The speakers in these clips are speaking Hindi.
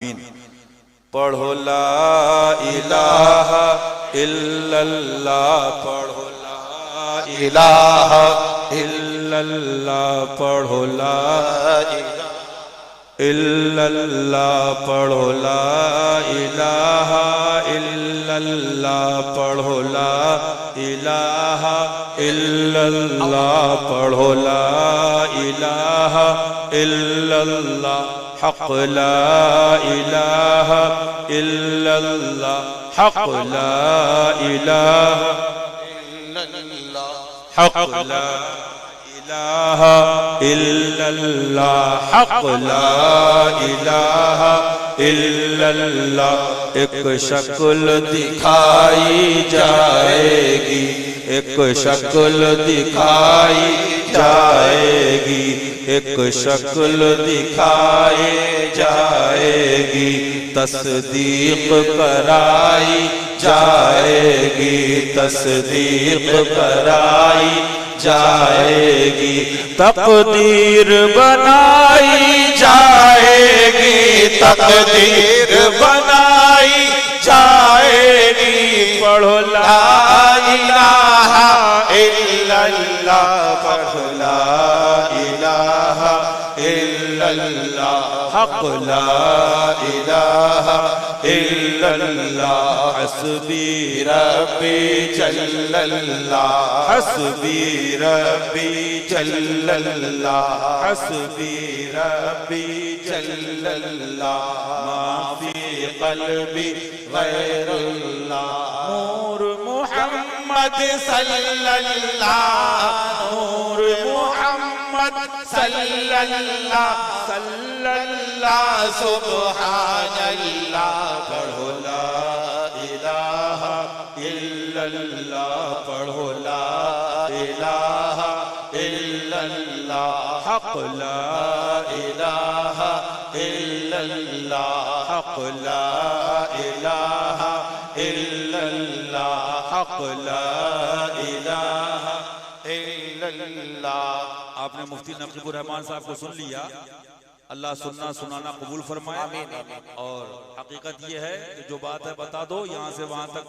पढ़ो ला इलाहा इल्लल्लाह, पढ़ो ला इलाहा इल्लल्लाह, पढ़ो ला इल्लल्लाह, पढ़ो ला इलाहा इल्लल्लाह, पढ़ो ला इलाहा इल्लल्लाह, पढ़ो ला इलाहा इल्लल्लाह, हक़ ला इलाहा इल्लल्लाह, हक़ ला इलाहा इल्लल्लाह, हक़ ला इलाहा इल्लल्लाह, हक़ ला इलाहा इल्लल्लाह। एक शक्ल दिखाई जाएगी, एक शक्ल दिखाई जाएगी, एक शक्ल दिखाई जाएगी, तस्दीक कराई जाएगी, तस्दीक कराई जाएगी, तकदीर बनाई जाएगी, तकदीर बनाई जाएगी। पढ़ो ला इलाहा इल्लल्लाह, पढ़ो ला इलाहा इल्लल्लाह, हक़ ला इलाहा इल्लल्लाह, हस्बी रब्बी जल्लल्लाह, हस्बी रब्बी जल्लल्लाह, हस्बी रब्बी जल्लल्लाह, मा फी क़ल्बी गैरुल्लाह, नूर मुहम्मद सल्लल्लाह, नूर मुहम्मद सल्लल्लाह सल्लल्लाह, सुब्हानल्लाह। पढ़ो ला इलाहा इल्लल्लाह, पढ़ो ला इलाहा इल्लल्लाह, हक़ ला इलाहा इल्लल्लाह, हक़ ला इलाहा इल्लल्लाह, हक़ ला इलाहा इल्लल्लाह। आपने मुफ्ती नकीबुर रहमान साहब को सुन लिया, अल्लाह सुनना सुनाना कबूल फरमाए। और हकीकत ये है कि जो बात है बता दो, यहाँ से वहां तक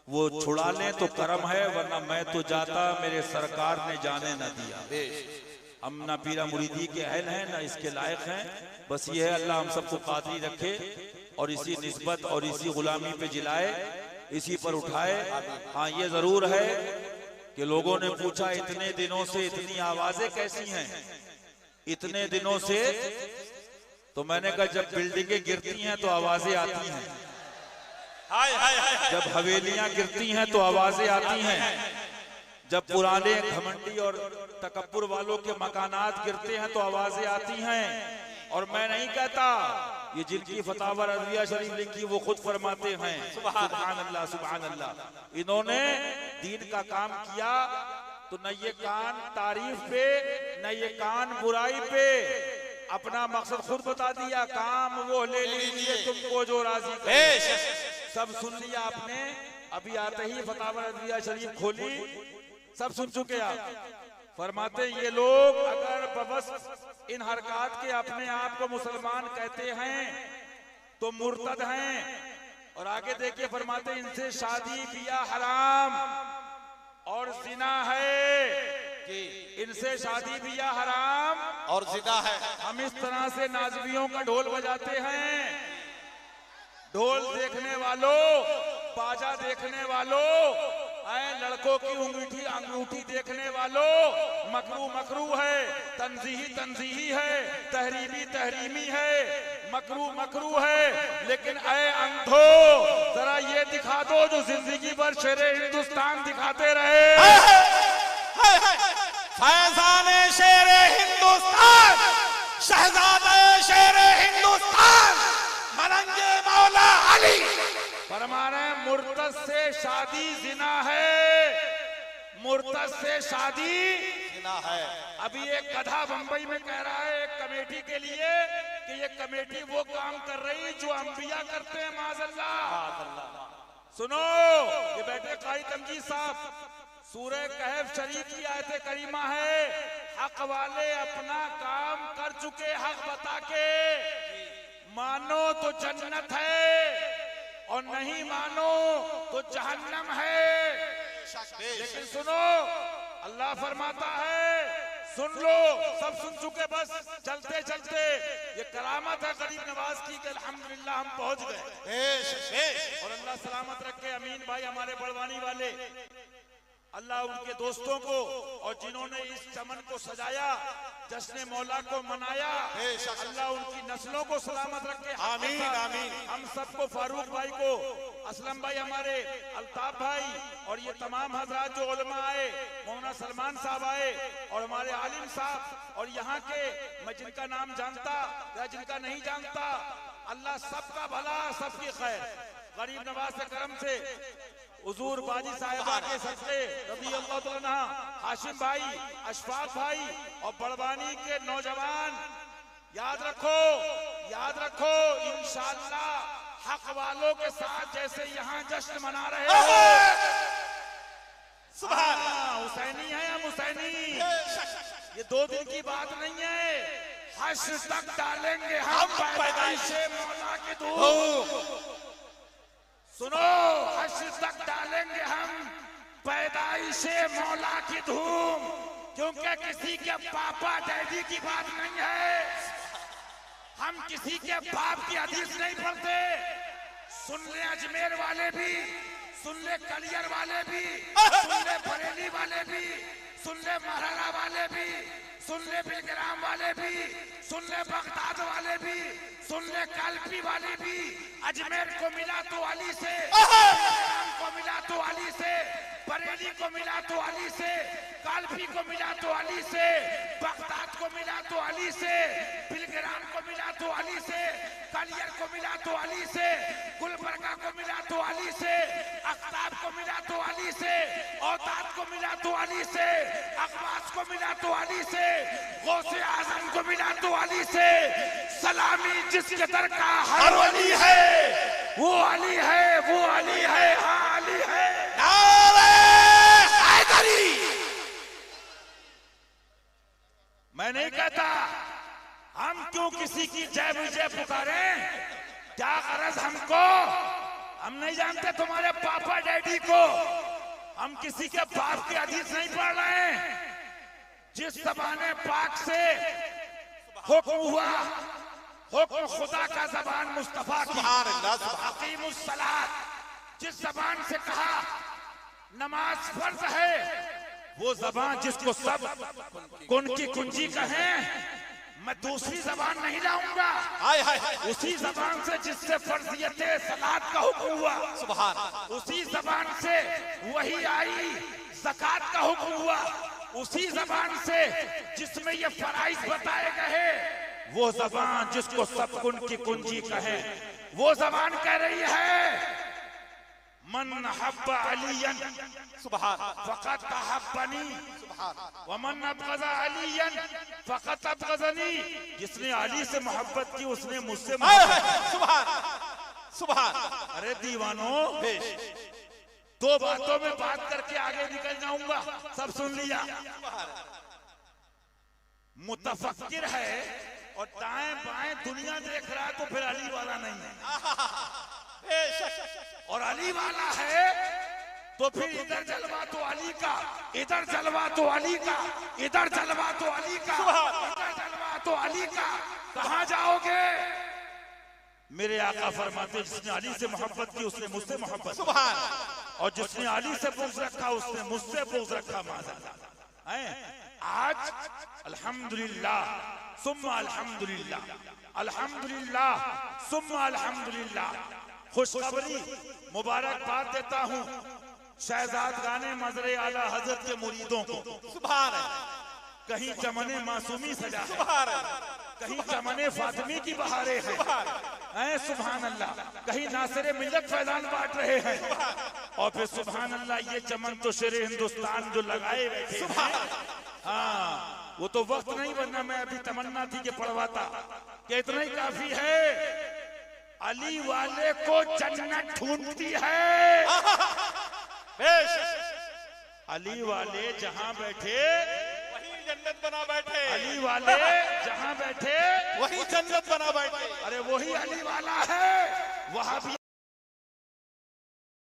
वो छुड़ा लें तो करम है, वरना मैं तो जाता मेरे सरकार ने जाने न दिया। हम ना पीरा मुरीदी के अहल हैं ना इसके लायक हैं। बस ये है अल्लाह हम सबको कादरी रखे और इसी निस्बत और इसी गुलामी पे जिलाए, इसी पर उठाए। हाँ ये जरूर है कि लोगों ने पूछा इतने दिनों से इतनी आवाजें कैसी हैं, इतने दिनों से, तो मैंने कहा जब बिल्डिंगें गिरती हैं तो आवाजें आती हैं, जब हवेलियां गिरती हैं तो आवाजें आती हैं, जब पुराने घमंडी और तकब्बुर वालों के मकानात गिरते हैं तो आवाजें आती हैं। और मैं नहीं कहता, ये जिनकी फतावा रज़विया शरीफ लिखी वो खुद फरमाते हैं, सुभान अल्लाह सुभान अल्लाह। इन्होंने दीन का काम किया तो न ये कान तारीफ पे न ये कान बुराई पे, अपना मकसद खुद बता दिया, काम वो ले लीजिए तुमको जो राजी करे। सब सुन लिया आपने, अभी आते ही फतावा रज़विया शरीफ खोली, सब सुन चुके आप। फरमाते ये लोग अगर बबस इन हरकत के अपने आप को मुसलमान कहते हैं तो मुर्तद हैं। और आगे देखिए फरमाते इनसे शादी बिया हराम और जिना है, इनसे शादी बिया हराम और जिना है। हम इस तरह से नाज़ियों का ढोल बजाते हैं। ढोल देखने वालों, बाजा देखने वालों, लड़कों की अंगूठी देखने वालों, मकरू मकरू है, तंजीही तंजीही है, तहरीमी तहरीमी है, मकरू मकरू है। लेकिन ऐ अंधो जरा ये दिखा दो जो जिंदगी भर शेरे हिंदुस्तान दिखाते रहे। फैजाने शेरे हिंदुस्तान, शहजादे शेरे हिंदुस्तान, मलंगे मौला अली फरमाने मुर्तद से शादी जिना है, मुर्तद से शादी जिना है। अभी एक गधा बंबई में कह रहा है एक कमेटी के लिए कि ये कमेटी वो काम कर रही जो अंबिया करते हैं, माज़अल्लाह। सुनो, ये बैठे कारी तमजीद साहब, सूरह कहफ शरीफ की आयत करीमा है, हक वाले अपना काम कर चुके हक बता के, मानो तो जन्नत है और नहीं मानो तो जहन्नम है। लेकिन सुनो, अल्लाह फरमाता है, सुन लो, सब सुन चुके, बस चलते चलते ये करामत है गरीब नवाज की कि अल्हम्दुलिल्लाह हम पहुंच गए। और अल्लाह सलामत रखे अमीन भाई हमारे बड़वानी वाले, अल्लाह उनके दोस्तों को और जिन्होंने इस चमन को सजाया, जश्न मौला को मनाया, अल्लाह उनकी नस्लों को सलामत रखे। आमीन आमीन। हम सबको, फारूक भाई को, असलम भाई हमारे, अल्ताफ भाई और ये तमाम हजरात जो उलमा आए, मौलाना सलमान साहब आए और हमारे आलिम साहब और यहाँ के, मैं जिनका नाम जानता या जिनका नहीं जानता, अल्लाह सबका भला सबकी खैर, गरीब नवाज से करम से हुजूर बाजी साहिबा के सदके रज़ी अल्लाह तआला अन्हा, हाशिम भाई, अशफाक भाई और बड़वानी के नौजवान, याद रखो इंशाअल्लाह हक वालों के साथ जैसे यहाँ जश्न मना रहे हो, सुभान अल्लाह, हुसैनी है हम हुसैनी, ये 2 दिन की बात नहीं है, हश्र तक डालेंगे हम पैदाइशे मौला की धूम। सुनो, हश्र तक डालेंगे हम पैदाइशे मौला की धूम, क्योंकि किसी के पापा डैडी की बात नहीं है, हम किसी के बाप की हदीस नहीं पढ़ते। सुन ले अजमेर वाले भी, सुन ले कलियर वाले भी, सुन ले बरेली वाले भी, सुन ले महरारा वाले भी, सुन ले बिलग्राम वाले भी, सुन ले बगदाद वाले भी, सुन ले कालपी वाले भी। अजमेर को मिला तो अली से, बिलग्राम को मिला तो अली से, बरेली को मिला तो अली से, कालपी को मिला तो अली से, बगदाद को मिला तो अली से, बिलग्राम को मिला तो अली से, कलियर को मिला तो अली से, गुलबर्गा को मिला तो अली से, अख्ताब को मिला तो अली से, औताद को मिला तो अली से, अब्बास को मिला तो अली से, गौसे आजम को मिला तो अली से। सलामी जिसके दर का हर वली है, वो अली है, वो अली है, हाँ अली है। नारे हैदरी। मैं नहीं कहता हम क्यों किसी की जय विजय पुकारें, क्या गरज हमको, हम नहीं जानते तुम्हारे पापा डैडी को, हम किसी के बाप की हदीस नहीं पढ़ रहे हैं। जिस ज़बाने पाक से हुक्म हुआ, हुक्म खुदा का ज़बान मुस्तफा की, अकीमुस सलात, जिस ज़बान से कहा नमाज फर्ज है, वो ज़बान जिसको सब कुन की कुंजी कहें, मैं दूसरी ज़बान नहीं लाऊंगा, उसी ज़बान से जिससे फर्जियते सलात का हुक्म हुआ, सुभान, उसी ज़बान से वही आई ज़कात का हुक्म हुआ, उसी ज़बान से जिसमें ये फराइज बताए गए, वो ज़बान जिसको सब कुन की कुंजी कहे, वो ज़बान कह रही है मन हब्बा अलियन सुभान फक़त अहब्बनी व मन अबग़ज़ा अलियन फक़त अबग़ज़नी। जिसने अली से मोहब्बत की उसने मुझसे सुभान सुभान। अरे दीवानों, 2 बातों में बात करके आगे निकल जाऊंगा, सब सुन लिया। मुतफक्किर है और दाएं बाएं दुनिया देख रहा है तो फिर अली वाला नहीं है, और अली वाला है तो फिर इधर जलवा तो अली का, इधर जलवा तो अली का, इधर जलवा तो अली का, इधर जलवा तो अली का, कहां जाओगे? मेरे आका फरमाते जिसने अली से मोहब्बत की उसने मुझसे मोहब्बत, सुभान, और जिसने अली से बुग़्ज़ रखा उसने मुझसे बुग़्ज़ रखा। आज अल्हम्दुलिल्लाह सुम्मा अल्हम्दुलिल्लाह, अल्हम्दुलिल्लाह सुम्मा अल्हम्दुलिल्लाह, खुशखबरी मुबारकबाद देता हूँ शहजाद गाने मजरे आला हजरत के मुरीदों को, सुभान, कहीं चमने मासूमी सजा है, कहीं चमने फातिमी की बहारें हैं, सुभान अल्लाह, कहीं नासिरे मिल्लत फैजान बांट रहे हैं, और फिर सुभान अल्लाह ये चमन तो शेरे हिंदुस्तान जो लगाए बैठे हैं, हाँ वो तो वक्त नहीं, वरना मैं अभी तमन्ना थी कि पढ़वाता कि इतना ही काफी है। अली वाले को जन्नत ढूंढती है, अली वाले जहां बैठे जन्नत बना बैठे। अली वाले जहाँ बैठे वही जन्नत बना बैठे। अरे वही अली वाला है। वहां भी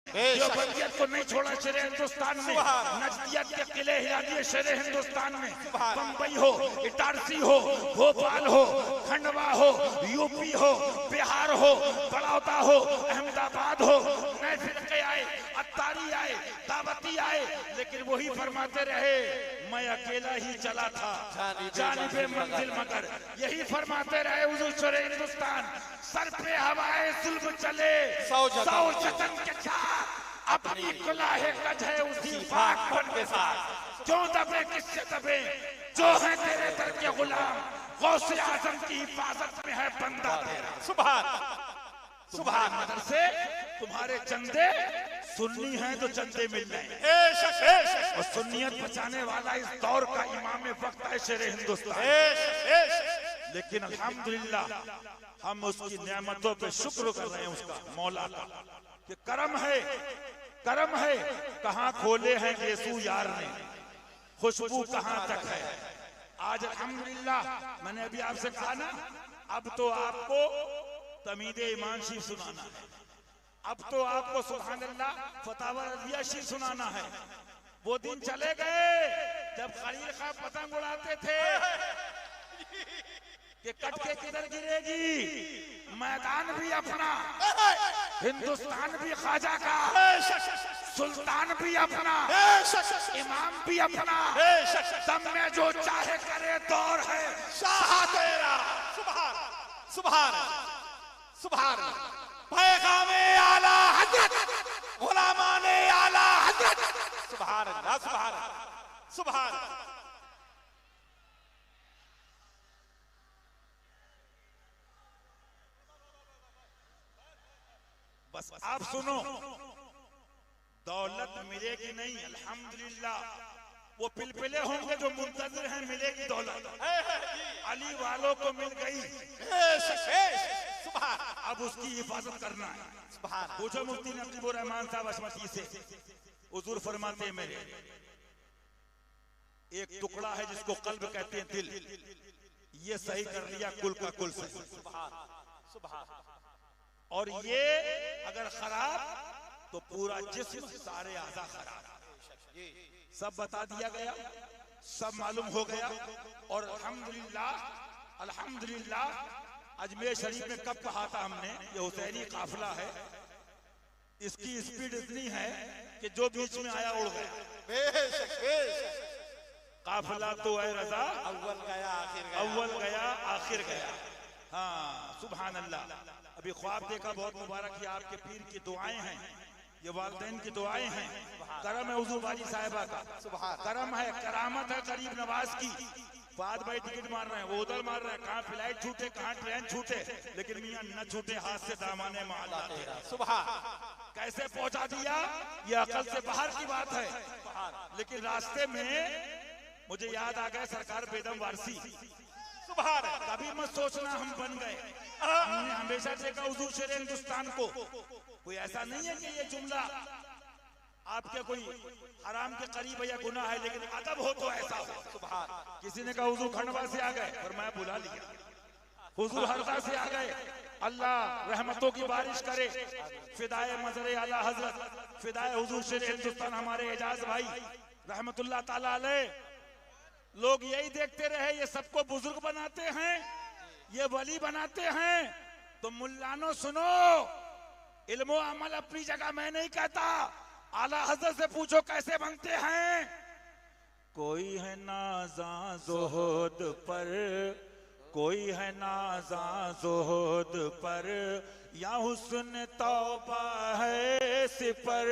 जो बंदियत को नहीं छोड़ा शेर हिंदुस्तान में, नजदियत के किले हिला दिए शेर हिंदुस्तान में। बम्बई हो, इटारसी हो, भोपाल हो, खंडवा हो, यूपी हो, बिहार हो, बड़ौदा हो, अहमदाबाद हो, नए फिरके आए, अत्तारी आए, दावती आए, लेकिन वही फरमाते रहे मैं अकेला ही चला था जानिबे मंजिल मगर। यही फरमाते रहे हुजूर शेर हिंदुस्तान। सर पे हवाए जुल्म चले सौ जतन के साथ, अपनी कुलाहे कज है उसी पाकपन के साथ। क्यों दबे किससे दबे जो है तेरे दर के गुलाम, गौसे आजम की हिफाजत में है बंदा तेरा। सुभान सुभान मदर से तुम्हारे चंदे सुन्नी हैं तो चंदे मिल रहे हैं। और सुन्नियत बचाने वाला इस दौर का इमाम वक्त है शेर हिंदुस्तान। लेकिन अल्हम्दुलिल्लाह हम उसकी नेमतों पे शुक्र कर रहे हैं उसका मौला का कि करम है। कहाँ खोले हैं यीशु यार ने, खुशबू कहाँ तक है। आज अल्हम्दुलिल्लाह मैंने अभी आपसे कहा ना, अब तो आपको तमीदे ईमान शीफ सुनाना है, अब तो आपको सुभान अल्लाह फतावा रज़िया शीफ सुनाना है। वो दिन चले गए जब खलील खां पतंग उड़ाते थे कि कट के किधर गिरेगी। मैदान भी अपना, हिंदुस्तान भी ख्वाजा का, सुल्तान भी अपना, इमाम भी अपना, दम में जो चाहे करे दौर है शाह तेरा। सुभान सुभान सुभान। पैगामे आला हजरत, गुलामाने आला हजरत। सुभान अल्लाह, सुभान सुभान। बस आप सुनो, दौलत मिलेगी नहीं अल्हम्दुलिल्लाह। वो पिलपिले होंगे जो मुंतजर हैं मिलेगी दौलत। अली वालों को मिल गई, अब उसकी हिफाजत करना है। पूछो मुफ्ती नकीबुर रहमान साहब अशमती से, हुजूर फरमाते हैं मेरे एक टुकड़ा है जिसको कल्ब कहते हैं दिल, ये सही कर लिया कुल का कुल सही। और ये अगर खराब तो पूरा जिस्म सारे आज़ा खराब। सब बता दिया गया, सब मालूम हो गया। और अल्हम्दुलिल्लाह अल्हम्दुलिल्लाह अजमेर शरीफ में कब कहा था हमने, ये हुसैनी काफिला है, इसकी स्पीड इतनी है कि जो बीच में आया उड़ गया। काफिला तो है रजा, अव्वल गया आखिर गया। हाँ सुभान अल्लाह। अभी ख्वाब देखा, बहुत मुबारक है, आपके पीर की दुआएं हैं, ये वालिदैन की दुआएं हैं। करम है हुजूर बाजी साहिबा का, करम है, करामत है गरीब नवाज की। फाद भाई टिकट मार रहे हैं, वो उधर मार रहे हैं, कहाँ फ्लाइट छूटे कहाँ ट्रेन छूटे, लेकिन मियां न छूटे हाथ से दामाने माला तेरा। सुभान। कैसे पहुंचा दिया, ये अकल से बाहर की बात है। लेकिन रास्ते में मुझे याद आ गया सरकार बेदम वारसी। सुभान। कभी मत सोचना हम बन गए, हमने हमेशा देखा हुजूर शेर हिंदुस्तान को। कोई ऐसा नहीं है कि ये जुमला आपके कोई हराम के करीब या गुनाह है, लेकिन अदब हो तो ऐसा हो। सुभान। किसी ने कहा हुजूर खंडवा से आ गए, और मैं बुला लिया। हुजूर हरदा से आ गए, अल्लाह रहमतों की बारिश करे। फिदाए मजरे आला हजरत, फिदाए हुजूर शेर हिंदुस्तान हमारे एजाज भाई रहमतुल्लाह ताला अलैह। लोग यही देखते रहे, ये सबको बुजुर्ग बनाते हैं, ये वली बनाते हैं। तो मुल्लानो सुनो, इल्मो अमल अपनी जगह मैं नहीं कहता, आला हजरत से पूछो कैसे बनते हैं। कोई है नाज़ा ज़ुहद पर, कोई है नाज़ा ज़ुहद पर, या हुस्न तौबा है सिपर।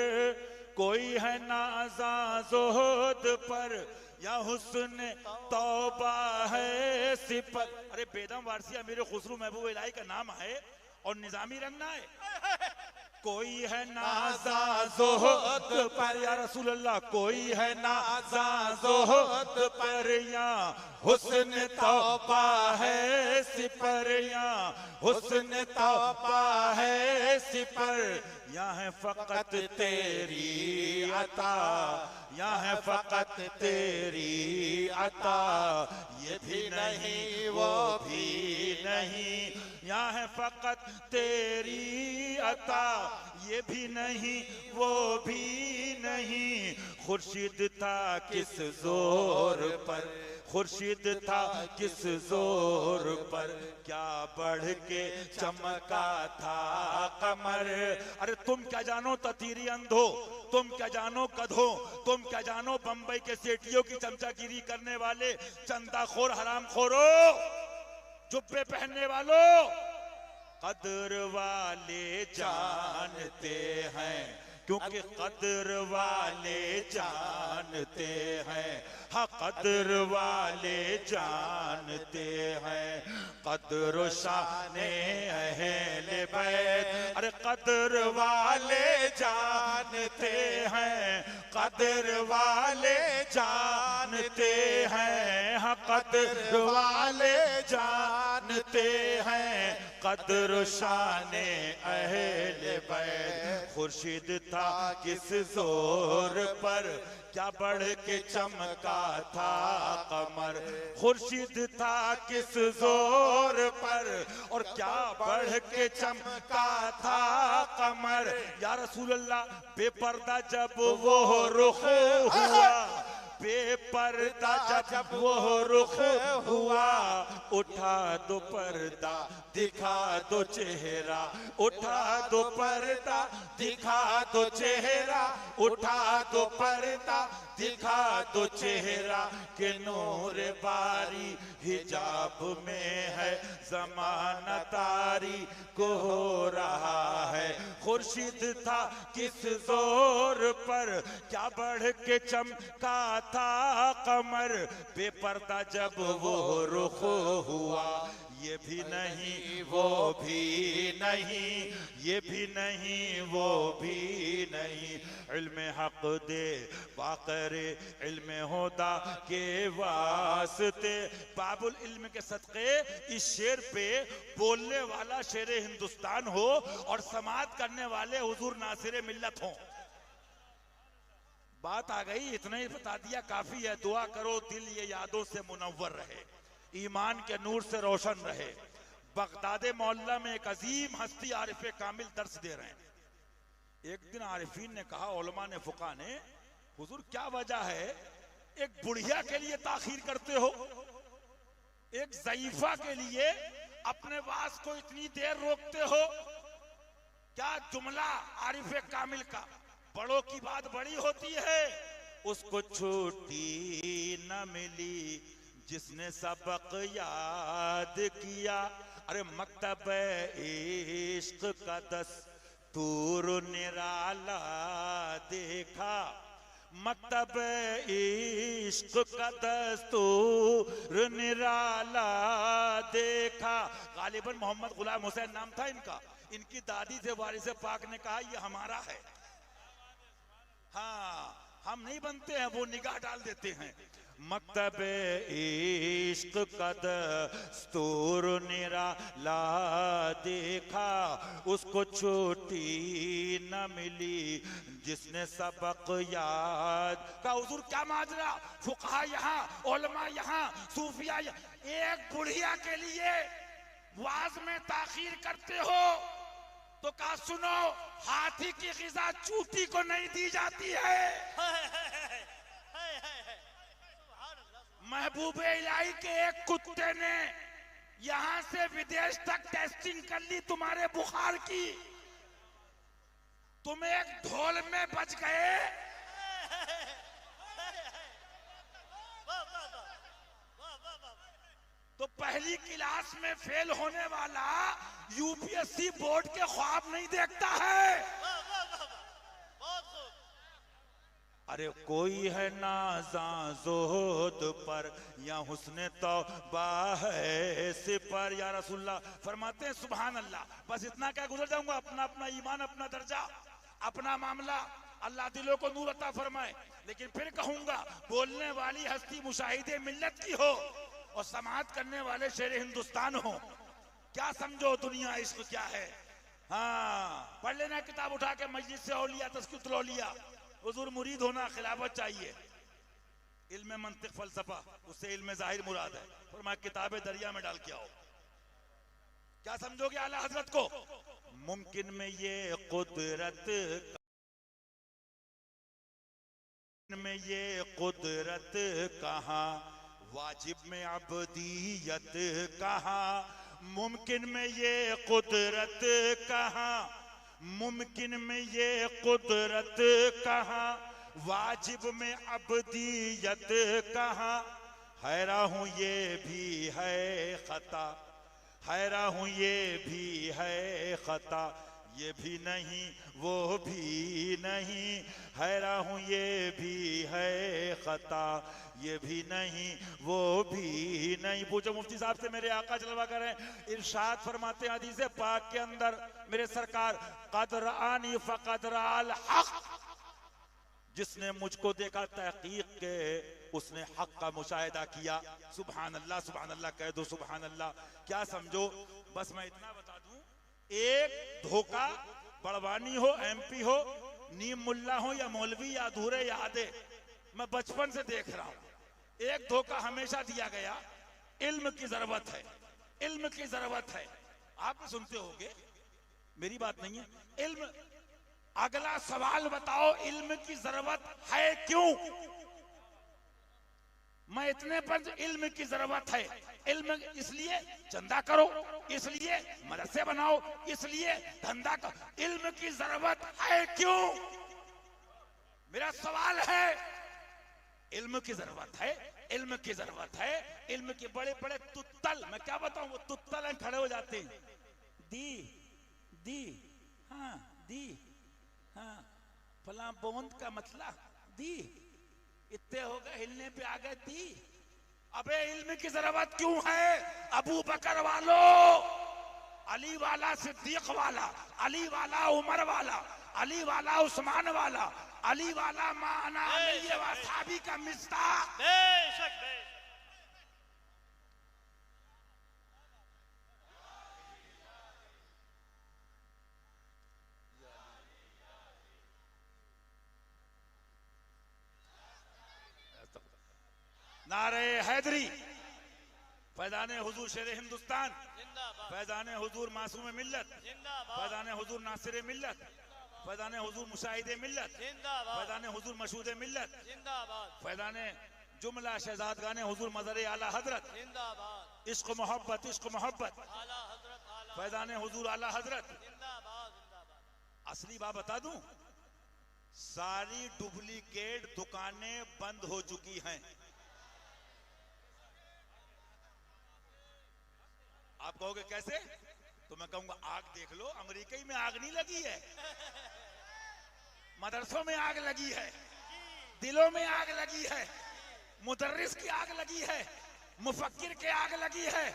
कोई है नाज़ा ज़ुहद पर, या हुस्न तौबा है सिपर। अरे बेदम वारसी अमीर खुसरू महबूब इलाही का नाम है और निजामी रंगना है। कोई है नाज़ा ज़ुहद पर या रसूल अल्लाह, कोई है नाज़ा ज़ुहद पर, या हुस्न तौबा है सिपर, यहाँ हुस्न तौबा है सिपर, यहाँ है फकत तेरी अता, यहाँ है फकत तेरी अता, ये भी नहीं वो भी नहीं, यहाँ है फकत तेरी अता, ये भी नहीं वो भी नहीं। खुर्शीद था किस जोर पर, खुर्शीद था किस जोर पर, क्या बढ़ के चमका था कमर। अरे तुम क्या जानो ततीरी अंधो, तुम क्या जानो गधो, तुम क्या जानो बंबई के सेठियों की चमचागिरी करने वाले चंदाखोर हरामखोरो, जुब्बे पहनने वालों, कदर वाले जानते हैं, क्योंकि कदर वाले जानते हैं, हाँ कदर वाले जानते हैं, कदर शाने अहले बैत, अरे कदर वाले जानते हैं, कदर वाले जानते हैं, हाँ कदर वाले जानते हैं, कदर शाने अहले बैत। खुर्शीद था किस जोर पर, क्या बढ़ के चमका था कमर, खुर्शीद था किस जोर पर, और क्या बढ़ के चमका था कमर। या रसूल अल्लाह, बेपर्दा जब वो रुख हुआ, बेपर्दा जब वो रुख हुआ, उठा दो पर्दा दिखा दो चेहरा, उठा दो पर्दा दिखा दो चेहरा, उठा दो पर्दा दिखा दो चेहरा, के नूर बारी हिजाब में है ज़माना तारी को हो रहा है। खुर्शीद था किस जोर पर, क्या बढ़ के चमका था कमर, बेपर्दा जब वो रुख हुआ, ये भी नहीं वो भी नहीं, ये भी नहीं वो भी नहीं। इल्म हक दे बाक़रे इल्म होदा के वास्ते, बाबुल इल्म के सदक़े इस शेर पे बोलने वाला शेर हिंदुस्तान हो और समात करने वाले हुजूर नासिर मिल्लत हो। बात आ गई, इतना ही बता दिया काफी है। दुआ करो दिल ये यादों से मुनव्वर रहे, ईमान के नूर से रोशन रहे। बगदादे मोहल्ला में एक अजीम हस्ती आरिफ कामिल दर्स दे रहे हैं। एक दिन आरिफीन ने कहा, उलमा ने, फुका ने, हुजूर क्या वजह है एक बुढ़िया के लिए ताखीर करते हो, एक ज़ईफा के लिए अपने वास को इतनी देर रोकते हो? क्या जुमला आरिफ कामिल का, बड़ों की बात बड़ी होती है। उसको छुट्टी न मिली जिसने सबक याद किया, अरे मकतब इश्क का दस्तूर निराला देखा, मकतब इश्क का दस्तूर निराला देखा। गालिबन मोहम्मद गुलाम हुसैन नाम था इनका। इनकी दादी से वारिस पाक ने कहा ये हमारा है। हाँ, हम नहीं बनते हैं, वो निगाह डाल देते हैं। मकतब इश्क का दस्तूर निराला देखा, उसको छुट्टी न मिली जिसने सबक याद का। हुजूर क्या माजरा, फुकहा यहाँ, उलमा यहाँ, सूफिया यहाँ, एक बुढ़िया के लिए वाज में ताखीर करते हो तो कहा सुनो, हाथी की ग़िज़ा चूटी को नहीं दी जाती है। महबूबे इलाही के एक कुत्ते ने यहां से विदेश तक टेस्टिंग कर ली तुम्हारे बुखार की, तुम एक ढोल में बच गए। तो पहली क्लास में फेल होने वाला यूपीएससी बोर्ड के ख्वाब नहीं देखता है। अरे कोई है नाज़ा ज़ुहद पर या हुस्न तौबा है सिपर। या रसूलल्लाह फरमाते हैं सुभान अल्लाह, बस इतना क्या गुजर जाऊंगा, अपना अपना ईमान, अपना दर्जा, अपना मामला, अल्लाह दिलों को नूर अता फरमाए। लेकिन फिर कहूंगा, बोलने वाली हस्ती मुशाहिदे मिल्लत की हो, और समाअत करने वाले शेर हिंदुस्तान हो। क्या समझो दुनिया इश्क क्या है? हाँ, पढ़ लेना किताब उठा के, मजलिस से औलिया तस्कीतुल औलिया। हुजूर मुरीद होना खिलाफत चाहिए। इल्म मंतिक फलसफा, उससे इल्म जाहिर मुराद है। फरमाया किताबें दरिया में डाल के आओ। क्या समझोगे आला हजरत को? मुमकिन में ये कुदरत कहाँ, वाजिब में अबदीयत कहाँ। मुमकिन में ये कुदरत कहाँ, मुमकिन में ये कुदरत कहाँ, वाजिब में अबदीयत कहाँ। हैरान हूँ ये भी है खता, हैरान हूँ ये भी है खता, ये भी नहीं वो भी नहीं। हैरान हूँ ये भी है खता, ये भी नहीं वो भी नहीं। पूछो मुफ्ती साहब से, मेरे आका जलवा करें, इरशाद फरमाते हैं हदीस पाक के अंदर मेरे सरकार, क़द रआनी फ़क़द रअल हक़, जिसने मुझको देखा तहकीक के उसने हक का मुशाहिदा किया। सुभान अल्लाह, सुभान अल्लाह कह दो, सुभान अल्लाह। क्या समझो? बस मैं इतना बता दूं, एक धोखा, बड़वानी हो, एमपी हो, नीम मुल्ला हो या मौलवी या अधूरे या आधे, मैं बचपन से देख रहा हूं, एक धोखा हमेशा दिया गया, इल्म की जरूरत है, इल्म की जरूरत है। आप सुनते होंगे, मेरी बात नहीं है, इल्म। अगला सवाल बताओ, इल्म की जरूरत है क्यों? मैं इतने पर इल्म की जरूरत है, इल्म इसलिए चंदा करो, इसलिए मदरसे बनाओ, इसलिए धंधा करो। इल्म की जरूरत है क्यों? मेरा सवाल है। इल्म की जरूरत है, इल्म की जरूरत है। इल्म के बड़े बड़े तुत्तल, मैं क्या बताऊं, वो तुत्तल हैं, खड़े हो जाते हैं, दी हाँ दी हाँ, फला बोंद का मतलब दी, इतने हो गए, हिलने पे आ गए दी। अबे इल्म की जरूरत क्यों है? अबू बकर वालो, अली वाला, सिद्दीक वाला, अली वाला, उमर वाला, अली वाला, उस्मान वाला, अली वाला, माना अली व साहबी का मिस्ता। बेशक नारे हैदरी, फैजाने हुजूर शेर हिंदुस्तान, फैजाने हुजूर मासूम मिल्लत, फैजाने हुजूर नासिर मिल्लत, फैजाने हुजूर मुशाहिदे मिल्लत, फैजाने हुजूर मशहूद मिल्लत, फैजाने जुमला शहजादगाने हुजूर मज़र आला हजरत, इश्क मोहब्बत, इश्क मोहब्बत, फैजाने हुजूर आला हजरत। असली बात बता दूं, सारी डुप्लीकेट दुकानें बंद हो चुकी हैं। आप कहोगे कैसे? तो मैं कहूंगा आग देख लो, अमेरिका में आग नहीं लगी है, मदरसों में आग लगी है, दिलों में आग लगी है, मुदर्रिस की आग लगी है, मुफक्किर के आग लगी है,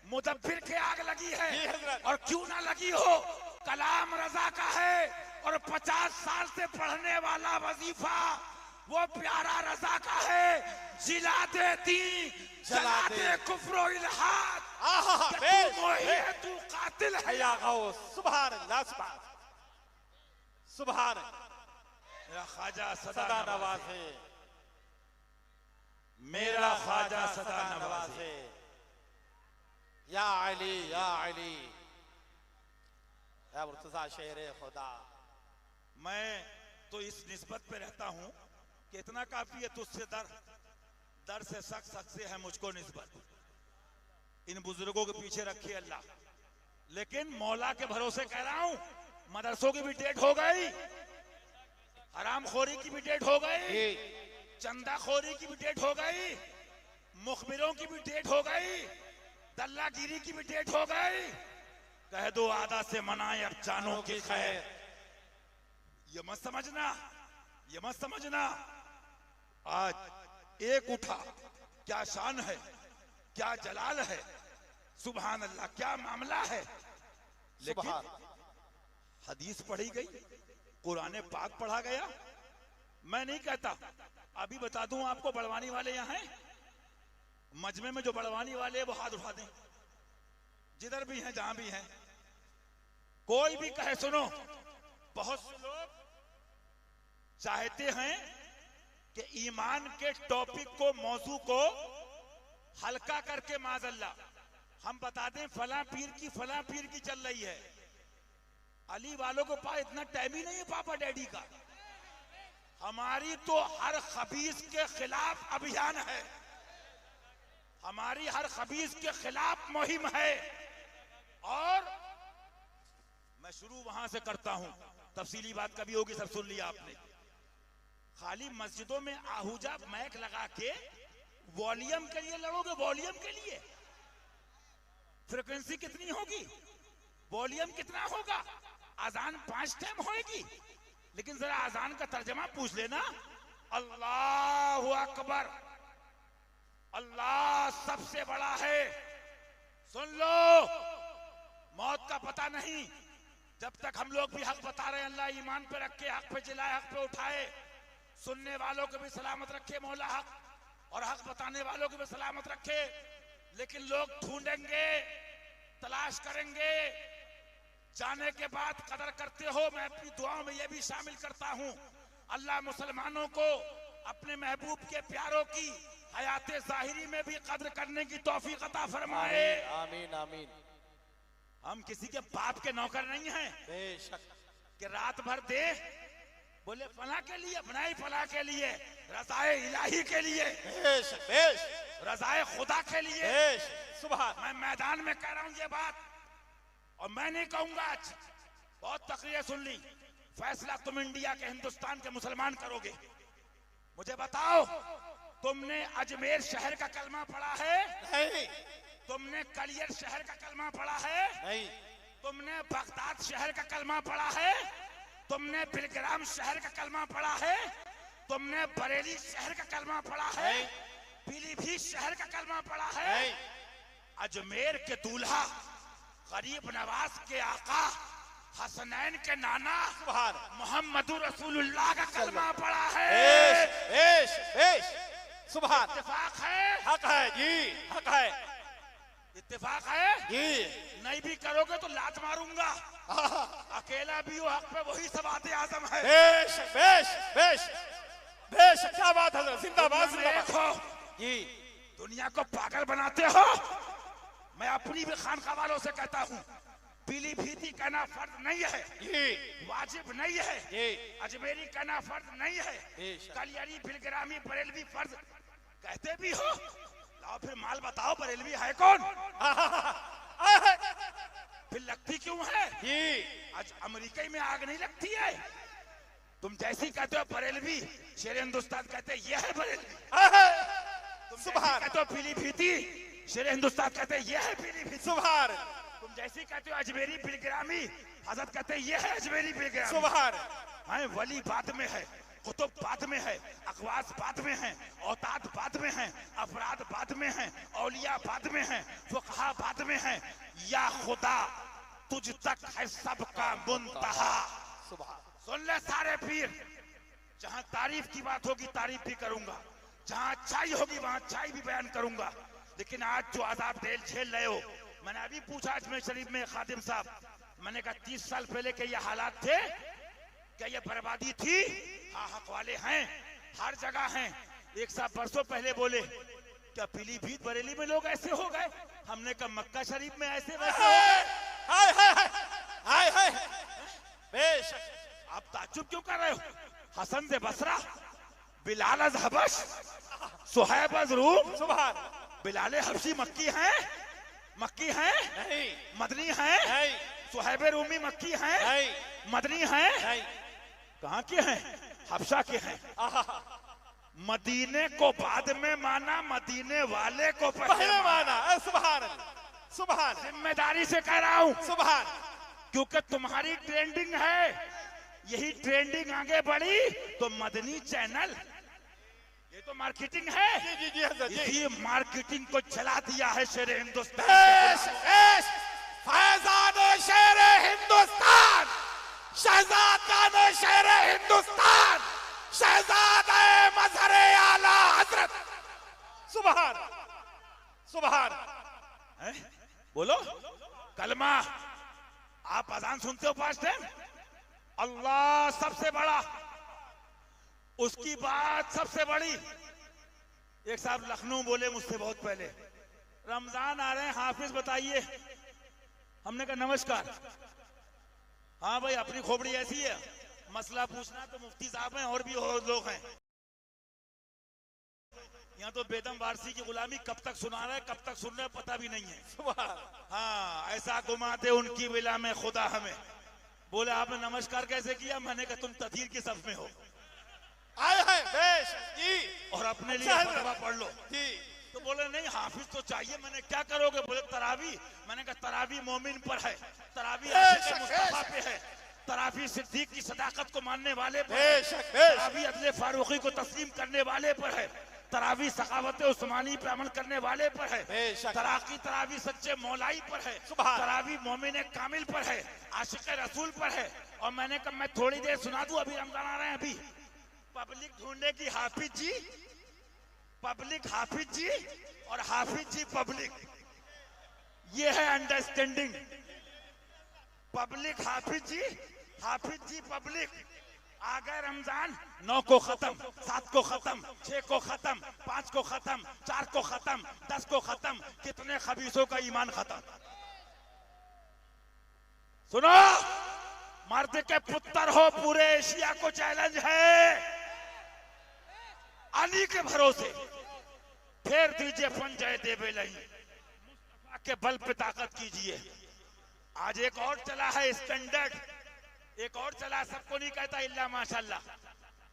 मुदब्बिर के आग लगी है। और क्यों ना लगी हो, कलाम रजा का है, और 50 साल से पढ़ने वाला वजीफा वो प्यारा रजा का है। जिला देती जला दे कुफ्र इल्हाद, तू कातिल है या गौस। सुभान अल्लाह, सुभान मेरा ख्वाजा सदा नवाज़े, मेरा ख्वाजा सदा नवाज़े। या अली, या अली, या मुर्तज़ा शेर खुदा। मैं तो इस निस्बत पे रहता हूं कि इतना काफी है, तुझसे दर से सख्त से है मुझको निस्बत। इन बुजुर्गों के पीछे रखिए अल्लाह, लेकिन मौला के भरोसे कह रहा हूं, मदरसों की भी डेट हो गई, हरामखोरी की भी डेट हो गई, चंदाखोरी की भी डेट हो गई, मुखबिरों की भी डेट हो गई, दल्लागिरी की भी डेट हो गई। कह दो आदा से मनाए अब जानों की खैर। ये मत समझना, ये मत समझना, आज एक उठा, क्या शान है, क्या जलाल है, सुभान अल्लाह, क्या मामला है। लेकिन हदीस पढ़ी गई, कुरान पाक पढ़ा गया। मैं नहीं कहता, अभी बता दूं आपको, बड़वानी वाले यहाँ हैं, मजमे में जो बड़वानी वाले वो हाथ उठा दें, जिधर भी हैं जहां भी हैं। कोई भी कहे, सुनो, बहुत से लोग चाहते हैं कि ईमान के टॉपिक को, मौजू को हल्का करके माज़अल्लाह हम बता दें फला पीर की चल रही है। अली वालों के पास इतना टाइम ही नहीं है पापा डैडी का। हमारी तो हर खबीस के खिलाफ अभियान है, हमारी हर खबीस के खिलाफ मुहिम है। और मैं शुरू वहां से करता हूं, तफसीली बात कभी होगी, सब सुन लिया आपने। खाली मस्जिदों में आहूजा मैक लगा के वॉल्यूम के लिए लड़ोगे, वॉल्यूम के लिए फ्रीक्वेंसी कितनी होगी, वॉल्यूम कितना होगा, अजान 5 टाइम होएगी, लेकिन जरा अजान का तर्जमा पूछ लेना, अल्लाहु अकबर, अल्लाह सबसे बड़ा है। सुन लो, मौत का पता नहीं, जब तक हम लोग भी हक बता रहे हैं, अल्लाह ईमान पे रखे, हक पे जिलाए, हक पे उठाए, सुनने वालों को भी सलामत रखे मौला हक, और हक बताने वालों को भी सलामत रखे। लेकिन लोग ढूंढेंगे, तलाश करेंगे, जाने के बाद कदर करते हो। मैं अपनी दुआओं में यह भी शामिल करता हूं, अल्लाह मुसलमानों को अपने महबूब के प्यारों की हयाते ज़ाहिरी में भी कदर करने की तौफीक अता फरमाए। आमीन आमीन। हम किसी के बाप के नौकर नहीं हैं बेशक कि रात भर दे बोले फला के लिए, बनाई फला के लिए, रज़ाए इलाही के लिए, बेशक बेशक, रज़ाए खुदा के लिए। बेशक सुभान। मैं मैदान में कह रहा हूं ये बात, और मैं नहीं कहूंगा। आज बहुत तकरीर सुन ली, फैसला तुम इंडिया के, हिंदुस्तान के मुसलमान करोगे। मुझे बताओ, तुमने अजमेर शहर का कलमा पढ़ा है? नहीं। तुमने कलियर शहर का कलमा पढ़ा है? नहीं। तुमने बगदाद शहर का कलमा पढ़ा है? तुमने बिलग्राम शहर का कलमा पढ़ा है? तुमने बरेली शहर का कलमा पढ़ा है? पीलीभीत शहर का कलमा पढ़ा है? अजमेर के दूल्हा, गरीब नवाज के आका, हसनैन के नाना मोहम्मद रसूलुल्लाह का कलमा पढ़ा है। सुभान। इत्तेफाक है? हक है जी, हक है, इत्तेफाक है जी। नहीं भी करोगे तो लात मारूंगा। अकेला भी हो हक पे, वही सवाते आजम है। बेश बेश बेश बेश, क्या बात है, जिंदाबाद जिंदाबाद जी। दुनिया को पागल बनाते हो। मैं अपनी भी खानका वालों से कहता हूँ, पीलीभीती कहना फर्ज नहीं है जी, वाजिब नहीं है जी। अजमेरी कहना फर्ज नहीं है, कलियरी बिलग्रामी बरेलवी फर्ज कहते भी हो। लाओ फिर माल बताओ, बरेलवी है कौन? फिर लगती क्यों है जी? आज अमेरिका में आग नहीं लगती है? तुम जैसी कहते हो बरेलवी, शेर हिंदुस्तान कहते ये है बरेलवी। तुम जैसी कहते हो पीलीभीती, शेर हिंदुस्तान कहते ये है पीलीभीती। सुभान। तुम जैसी कहते हो अजमेरी बिलग्रामी, हजरत कहते ये है अजमेरी बिलग्रामी। सुभान। हैं वली बाद में है, कुतुब बाद में है, अखवास बाद में है, औताद बाद में है, अफराद बाद में है, औलिया बाद में है, फुकहा बाद में है। या खुदा तुझ तक है सबका मुंतहा। सुन ले सारे पीर, जहां तारीफ की बात होगी तारीफ भी करूंगा, जहां अच्छाई होगी वहां अच्छाई भी बयान करूंगा। लेकिन आज जो आजाद जेल झेल रहे हो, मैंने अभी पूछा अजमेर शरीफ में खादिम साहब, मैंने कहा 30 साल पहले के ये हालात थे क्या, ये बर्बादी थी? हाँ, हक वाले हैं, हर जगह हैं। एक साहब परसों पहले बोले क्या पीलीभीत बरेली में लोग ऐसे हो गए? हमने कहा मक्का शरीफ में ऐसे वैसे हो गए। हाय हाय हाय हाय। बेशक। आप ताज्जुब क्यों कर रहे हो? हसन से बसरा, बिलाल अज हबश, सुहैब अज रूम। सुभान। बिलाल हबशी मक्की हैं? मक्की हैं? नहीं। मदनी हैं? नहीं। सुहैब रूमी मक्की हैं? नहीं। मदनी हैं? नहीं। कहाँ के हैं? हबशा के हैं। मदीने को बाद में माना, मदीने वाले को पहले माना। सुभान सुभान। जिम्मेदारी से कह रहा हूँ, सुभान। क्योंकि तुम्हारी ट्रेंडिंग है, यही ट्रेंडिंग आगे बढ़ी तो मदनी चैनल, ये तो मार्केटिंग है। जी जी जी। इसी मार्केटिंग को चला दिया है शेर हिंदुस्तान। फैजान शेर हिंदुस्तान, शहजादा शेर हिंदुस्तान, शहजादा मजहर आला हजरत। सुभान। सुभान। है? बोलो कलमा। आप अजान सुनते हो 5 टाइम? अल्लाह सबसे बड़ा, उसकी बात सबसे बड़ी। एक साहब लखनऊ बोले मुझसे बहुत पहले, रमजान आ रहे हैं हाफिज बताइए। हमने कहा नमस्कार। हाँ भाई अपनी खोपड़ी ऐसी है, मसला पूछना तो मुफ्ती साहब हैं और भी और लोग हैं। यहाँ तो बेदम वारसी की गुलामी कब तक सुना रहे कब तक सुन रहे पता भी नहीं है। हाँ ऐसा घुमाते उनकी विला में खुदा हमें। बोले आपने नमस्कार कैसे किया? मैंने कहा तुम तदीर की सफ में हो, आए हैं बेश जी, और अपने लिए फतवा पढ़ लो जी। तो बोले नहीं हाफिज तो चाहिए। मैंने क्या करोगे? बोले तरावी। मैंने कहा तरावी मोमिन पर है, तरावी आशिक़ मुस्तफा पे है, तरावी सिद्दीक की सदाकत को मानने वाले पर है, तरावी अदले फारूकी को तस्लीम करने वाले पर है, तरावी सखावत उस्मानी पे अमल करने वाले पर है, तरावी सच्चे मौलाई पर है, तरावी मोमिन कामिल पर है, आशिक़ रसूल पर है। और मैंने कहा मैं थोड़ी देर सुना दूं, अभी रमजान आ रहे हैं, अभी पब्लिक ढूंढे की हाफिज जी, पब्लिक हाफिज जी और हाफिज जी पब्लिक, ये है अंडरस्टैंडिंग। पब्लिक हाफिज जी पब्लिक। आ गए रमजान, 9 को खत्म, 7 को खत्म, 6 को खत्म, 5 को खत्म, 4 को खत्म, 10 को खत्म। कितने खबीसों का ईमान खत्म। सुनो, मर्द के पुत्र हो, पूरे एशिया को चैलेंज है, अली के भरोसे फेर दीजिए पंजय देवे नहीं, मुस्तफा के बल पे ताकत कीजिए। आज एक और चला है स्टैंडर्ड, एक और चला, सबको नहीं कहता इल्ला माशाल्लाह।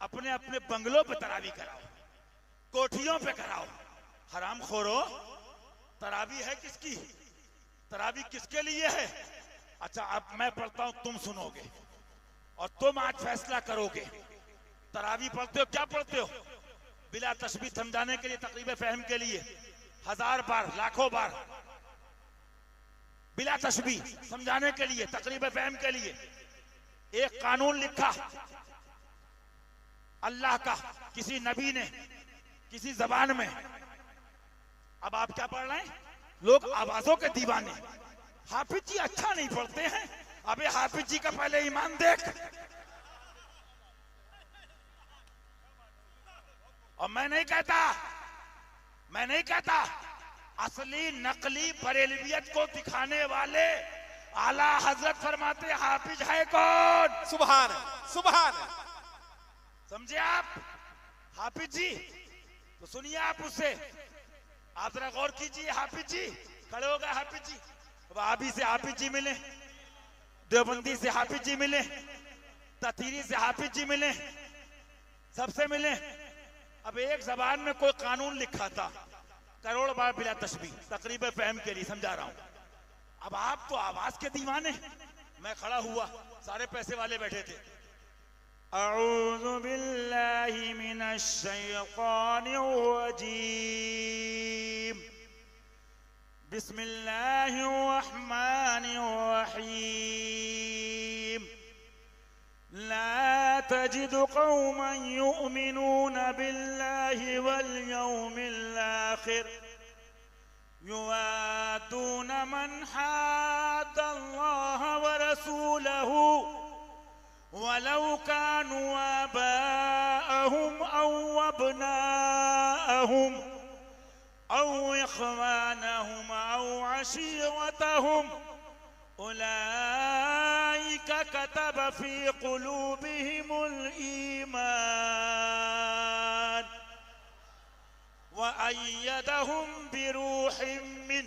अपने अपने बंगलों पे तरावी कराओ, कोठियों पे कराओ। हराम खोरो, तरावी है किसकी? तरावी किसके लिए है? अच्छा अब मैं पढ़ता हूं, तुम सुनोगे और तुम आज फैसला करोगे। तरावी पढ़ते हो, क्या पढ़ते हो? बिला तशबीह समझाने के लिए, तकरीब फहम के लिए 1000 बार, लाखों बार, बिला तशबीह समझाने के लिए, तकरीब फहम के लिए। एक कानून लिखा अल्लाह का, किसी नबी ने, किसी जबान में। अब आप क्या पढ़ रहे हैं? लोग आवाजों के दीवाने। हाफिज जी अच्छा नहीं पढ़ते हैं। अबे हाफिज जी का पहले ईमान देख। और मैं नहीं कहता, असली नकली बरेलवियत को दिखाने वाले आला हजरत फरमाते हाफिज है कौन? सुभान सुभान। समझे आप? हाफिज जी तो सुनिए आप उससे, आप जरा गौर कीजिए। हाफिज जी खड़े हो गए, हाफिज जी, वहाबी से हाफिज जी मिले, देवबंदी से हाफिज जी मिले, ततीरी से हाफिज जी मिले, सबसे मिले। अब एक जबान में कोई कानून लिखा था, करोड़ बार बिला तशबीह, तकरीब फहम के लिए समझा रहा हूं। अब आप तो आवाज के दीवाने। मैं खड़ा हुआ, सारे पैसे वाले बैठे थे। अऊज़ु बिल्लाहि मिनश शैतानिर रजीम, बिस्मिल्लाहिर रहमानिर रहीम। ला तजिदु कौमन युमिनून बिल्लाहि वल यौमिल आखिर युवादून मन हाद्दल्लाह व रसूलहु वलौ कानू आबाअहुम औ अबनाअहुम औ इख्वानहुम औ अशीरतहुम उलाइका कतब फी कुलूबिहिमुल ईमान व अय्यदहुम बिरूहिम मिन।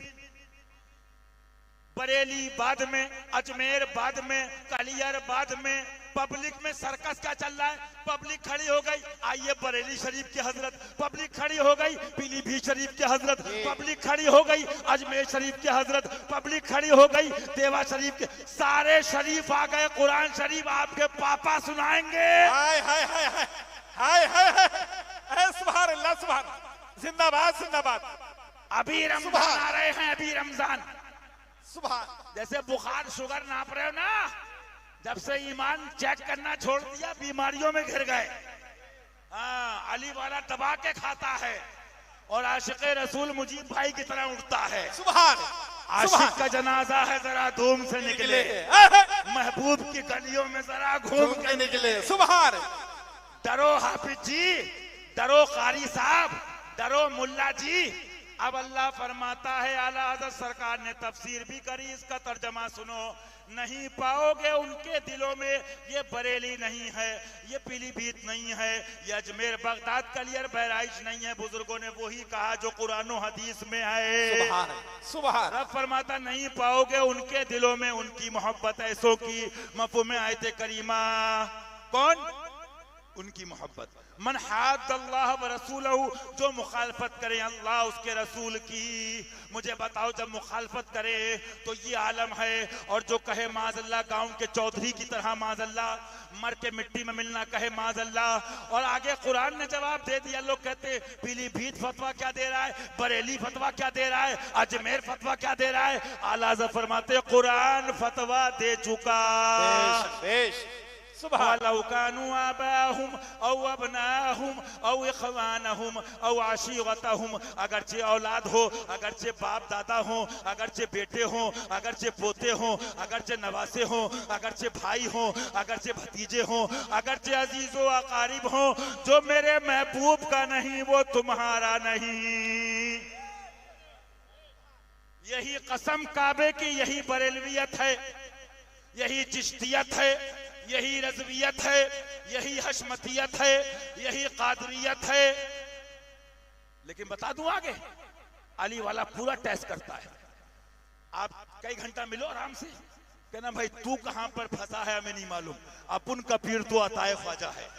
बरेली बाद में, अजमेर बाद में, कलियर बाद में, पब्लिक में सर्कस क्या चल रहा है? पब्लिक खड़ी हो गई, आइए बरेली शरीफ की हजरत, पब्लिक खड़ी हो गई पीलीभीत शरीफ की हजरत, पब्लिक खड़ी हो गई अजमेर शरीफ की हजरत, पब्लिक खड़ी हो गई देवा शरीफ के। सारे शरीफ आ गए, कुरान शरीफ आपके पापा सुनाएंगे। हाय हाय हाय हाय हाय हाय हाय, सुभान अल्लाह, सुभान, जिंदाबाद जिंदाबाद। अभी रमजान आ रहे हैं, अभी रमजान। सुभान। जैसे बुखार शुगर नाप रहे हो ना, जब से ईमान चेक करना छोड़ दिया बीमारियों में घिर गए। हाँ, अली वाला दबा के खाता है, और आशिक रसूल मुजीब भाई की तरह उठता है। सुभान आशिक का जनाजा है, जरा धूम से निकले, महबूब की गलियों में जरा घूम के निकले। सुभान। डरो हाफिज जी, डरो कारी साहब, डरो मुल्ला जी। अब अल्लाह फरमाता है, आला हज़रत सरकार ने तफसीर भी करी, इसका तर्जमा सुनो। नहीं पाओगे उनके दिलों में, ये बरेली नहीं है, ये पीलीभीत नहीं है, ये अजमेर बगदाद कलियर बहराइच नहीं है। बुजुर्गों ने वही कहा जो कुरान और हदीस में है। सुभान सुभान। रब फरमाता नहीं पाओगे उनके दिलों में उनकी मोहब्बत ऐसों की। मफ़हूम आयत करीमा कौन? उनकी मोहब्बत। मन हाद्दल्लाह व रसूलहू, जो मुखालफत करे अल्लाह उसके रसूल की। मुझे बताओ, जब मुखालफत करे तो ये आलम है, और जो कहे माज़अल्लाह गाँव के चौधरी की तरह माज़अल्लाह, मर के मिट्टी में मिलना कहे माज़अल्लाह। और आगे कुरान ने जवाब दे दिया। लोग कहते पीलीभीत फतवा क्या दे रहा है, बरेली फतवा क्या दे रहा है, अजमेर फतवा क्या दे रहा है। आला हज़रत फरमाते कुरान फतवा दे चुका। बेश वलौ कानू आबाहुम औ अबनाहुम औ इख्वानहुम औ आशीरतहुम, अगरचे औलाद हो, अगरचे बाप दादा हो, अगरचे बेटे हो, अगरचे पोते हो, अगरचे नवासे हो, अगरचे भाई हो, अगरचे भतीजे हो, अगरचे अजीजो अकारिब हो, जो मेरे महबूब का नहीं वो तुम्हारा नहीं। यही कसम काबे की, यही बरेलवियत है, यही चिश्तियत है, यही रज़वियत है, यही हशमतियत है, यही कादरियत है। लेकिन बता दूं आगे, अली वाला पूरा टेस्ट करता है। आप कई घंटा मिलो आराम से, कहना भाई तू कहां पर फंसा है हमें नहीं मालूम, अपुन का पीर तो अताए ख्वाजा है।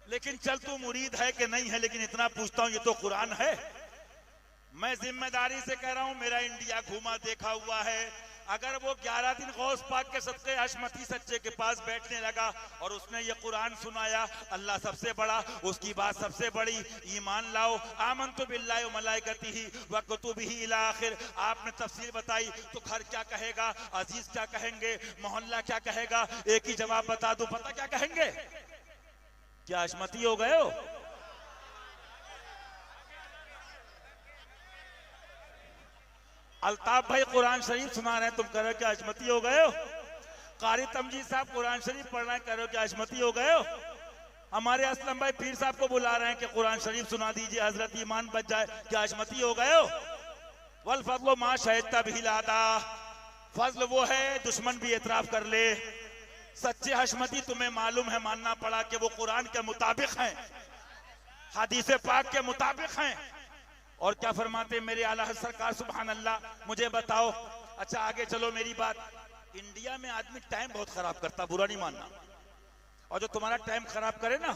लेकिन चल तू मुरीद है कि नहीं है, लेकिन इतना पूछता हूं, ये तो कुरान है। मैं जिम्मेदारी से कह रहा हूं, मेरा इंडिया घूमा देखा हुआ है। अगर वो 11 दिन गौस पाक के सदके हशमती सच्चे के पास बैठने लगा और उसने ये कुरान सुनाया, अल्लाह सबसे बड़ा, उसकी बात सबसे बड़ी, ईमान लाओ, आमनतु बिल्लाहि व मलाइकतिही व कुतुबिही इला आखिर, आपने तफसीर बताई, तो घर क्या कहेगा, अजीज क्या कहेंगे, मोहल्ला क्या कहेगा। एक ही जवाब बता दूं, पता क्या कहेंगे? क्या हशमती हो गए हो? अल्ताफ भाई कुरान शरीफ सुना रहे हैं, तुम कह रहे हो कि हशमती हो गए हो। कारी तमजीद साहब कुरान शरीफ पढ़ रहे हैं, कह रहे हो कि हशमती हो गए हो। हमारे असलम भाई पीर साहब को बुला रहे हैं कि कुरान शरीफ सुना दीजिए, हजरत ईमान बच जाए, क्या हशमती हो गए हो। वल फज़्लु मा शहिदता बिही लादा, फजल वो है दुश्मन भी एतराफ कर ले। सच्चे हशमती तुम्हें मालूम है, मानना पड़ा कि वो कुरान के मुताबिक हैं, हदीस पाक के मुताबिक हैं। और क्या फरमाते मेरे आला सरकार, सुभान अल्लाह। मुझे बताओ, अच्छा आगे चलो, मेरी बात, इंडिया में आदमी टाइम बहुत खराब करता, बुरा नहीं मानना। और जो तुम्हारा टाइम खराब करे ना,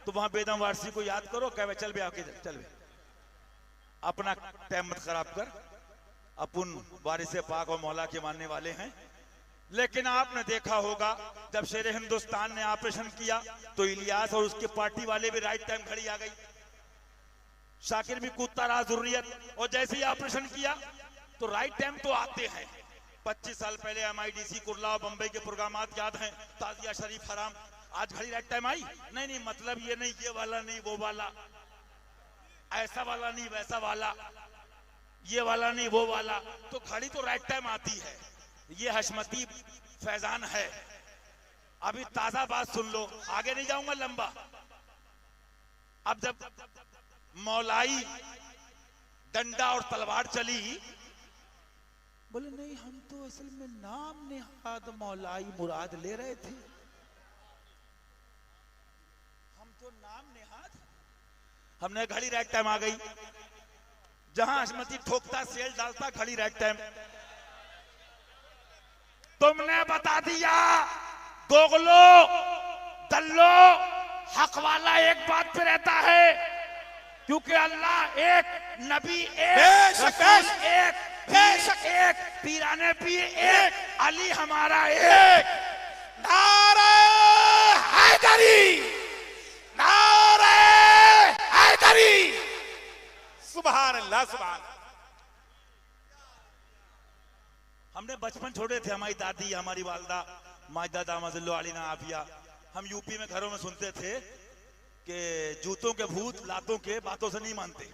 तो वहां बेदम वारसी को याद करो, कहे चल बे आके चल बे, अपना टाइम मत खराब कर, अपन वारिस पाक और मौला के मानने वाले हैं। लेकिन आपने देखा होगा, जब शेर हिंदुस्तान ने ऑपरेशन किया तो इलियास और उसके पार्टी वाले भी राइट टाइम खड़ी आ गई, शाकिर भी कूदता रहा जुर्रियत, और जैसे ही ऑपरेशन किया तो राइट टाइम तो आते हैं। 25 साल पहले MIDC कुर्ला और बंबई के प्रोग्रामात याद हैं, ताजिया शरीफ हराम, आज घड़ी राइट टाइम आई नहीं, मतलब ये नहीं, ये वाला नहीं, वो वाला, ऐसा वाला नहीं, वैसा वाला, ये वाला नहीं, वो वाला, तो घड़ी तो राइट टाइम आती है। ये हशमती फैजान है। अभी ताजा बात सुन लो, आगे नहीं जाऊंगा लंबा। अब जब मौलाई डंडा और तलवार चली, बोले नहीं हम तो असल में नाम नेहाद मौलाई मुराद ले रहे थे, हम तो नाम नेहाद। हमने घड़ी राइट टाइम आ गई, जहां हशमती ठोकता सेल डालता घड़ी राइट टाइम। तुमने बता दिया दोगलो दल्लो, हक वाला एक बात पे रहता है, क्योंकि अल्लाह एक, नबी एक, रसूल एक, एक, पीराने पीर एक, अली हमारा एक। नारे हैदरी, नारे हैदरी, सुभान अल्लाह, सुभान। हमने बचपन छोड़े थे, हमारी दादी, हमारी वालदा माजदा दामज़िल्लो अलीना आफिया, हम यूपी में घरों में सुनते थे कि जूतों के भूत लातों के बातों से नहीं मानते।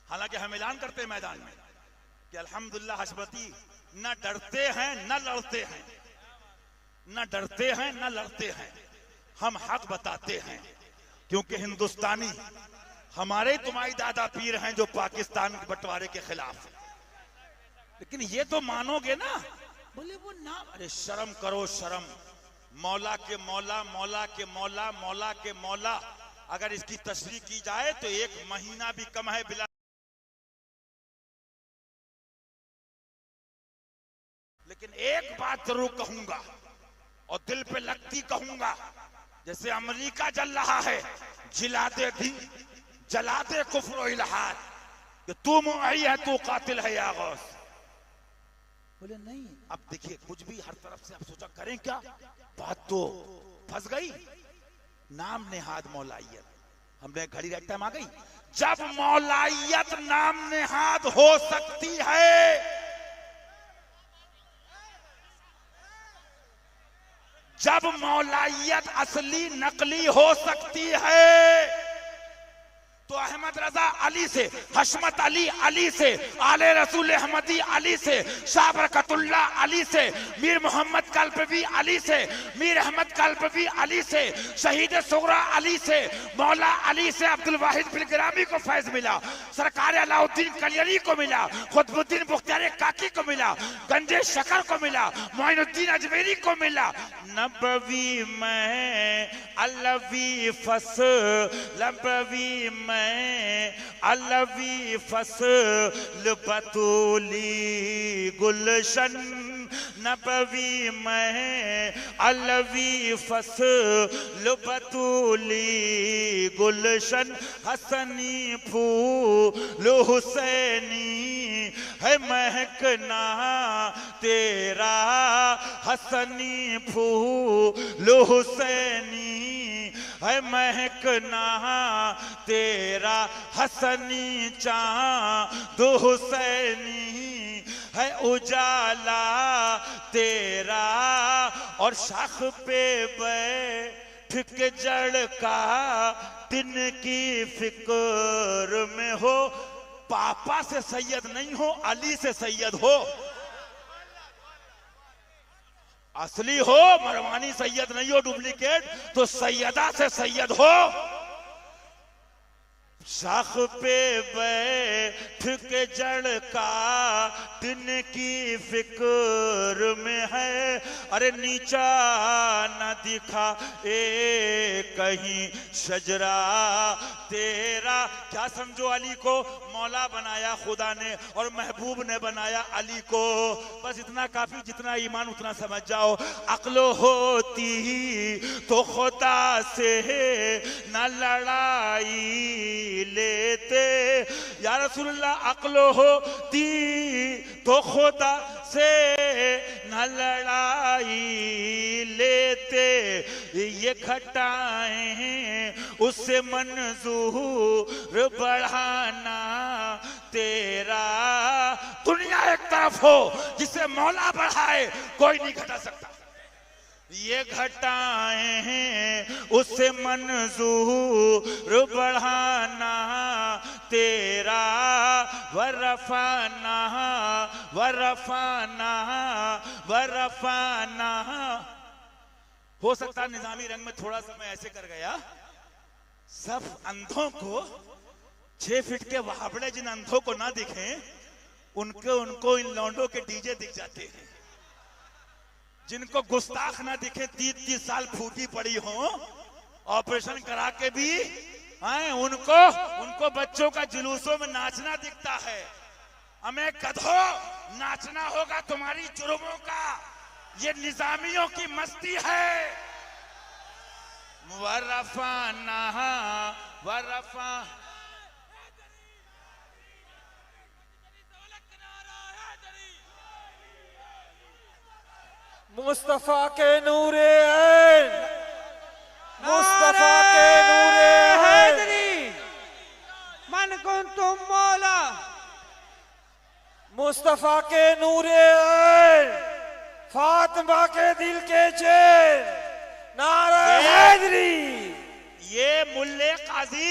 हालांकि हम ऐलान करते हैं मैदान में कि अल्हम्दुलिल्लाह हशमती न डरते हैं न लड़ते हैं, न डरते हैं न लड़ते हैं, हम हक बताते हैं, क्योंकि हिंदुस्तानी हमारे तुम्हारे दादा पीर हैं जो पाकिस्तान के बंटवारे के खिलाफ हैं। लेकिन ये तो मानोगे ना? बोले वो नाम, अरे शर्म करो शर्म। मौला के मौला, मौला के मौला, मौला के मौला, अगर इसकी तशरीह की जाए तो 1 महीना भी कम है बिला। लेकिन एक बात जरूर कहूंगा और दिल पे लगती कहूंगा, जैसे अमेरिका जल रहा है, जिला दे दी, जला दे कुफ्र इल्हाद, कि तू मुई है, तू कातिल है या गौस। बोले नहीं, अब देखिए कुछ भी हर तरफ से आप सोचा करें क्या, बात तो फंस गई। नाम नेहाद मौलाइयत, हमने घड़ी रहता टाइम आ गई। जब मौलाइयत नाम नेहाद हो सकती है, जब मौलाइयत असली नकली हो सकती है, तो अहमद रजा अली से, हशमत अली अली से, आले रसूल अहमदी अली से, शाह बरकतुल्लाह अली से, मीर मोहम्मद कालपवी अली से, मीर अहमद कालपवी अली से, शहीद सुगरा अली से, मौला अली से अब्दुल वाहिद बिलग्रामी को फैज मिला, सरकार अलाउद्दीन कलियरी को मिला, खुतबुद्दीन बुख्तियार काकी को मिला, गंजे शकर को मिला, मोइनुद्दीन अजमेरी को मिला। नबवी में अलवी फस, नबवी में अलवी फसल बतूली गुलशन, नबवी में अलवी फसल बतूली गुलशन, हसनी फूल हुसैनी है महकना तेरा, हसनी फूल हुसैनी है महकना तेरा, हसनी चाँद हुसैनी है उजाला तेरा, और शाख पे बैठ के जड़ का दिन की फिक्र में हो, पापा से सैयद नहीं हो, अली से सैयद हो, असली हो, मरवानी सैयद नहीं हो डुप्लीकेट, तो सैयदा से सैयद हो। शाख पे बैठ के जड़ का दिन की फिक्र में है, अरे नीचा न दिखा ए कहीं शजरा तेरा। क्या समझो, अली को मौला बनाया खुदा ने और महबूब ने बनाया अली को, बस इतना काफी, जितना ईमान उतना समझ जाओ। अक्ल होती तो खुदा से न लड़ाई लेते, या रसूलुल्लाह अक्ल होती तो खुदा से न लड़ाई लेते, ये घटाएं उससे मंजूर बढ़ाना तेरा। दुनिया एक तरफ हो जिसे मौला बढ़ाए कोई नहीं घटा सकता, ये घटाएं हैं उससे मंजूर बढ़ाना तेरा, वरफाना वरफाना वरफाना। हो सकता निजामी रंग में थोड़ा सा मैं ऐसे कर गया, सब अंधों को 6 फीट के वहाबड़े जिन अंधों को ना दिखे, उनको इन लौंडों के डीजे दिख जाते हैं। जिनको गुस्ताख ना दिखे, 30-30 साल फूटी पड़ी हो, ऑपरेशन करा के भी आए, उनको बच्चों का जुलूसों में नाचना दिखता है। हमें गधो नाचना होगा तुम्हारी जुर्मों का, ये निजामियों की मस्ती है। वरफाना वरफा, मुस्तफा के नूरे ऐन, मुस्तफा के नूरे ऐन, मन कुंतुम मौला, मुस्तफा के नूरे ऐन, फातिमा के दिल के चैन, नारे हैदरी। ये मुल्ले काजी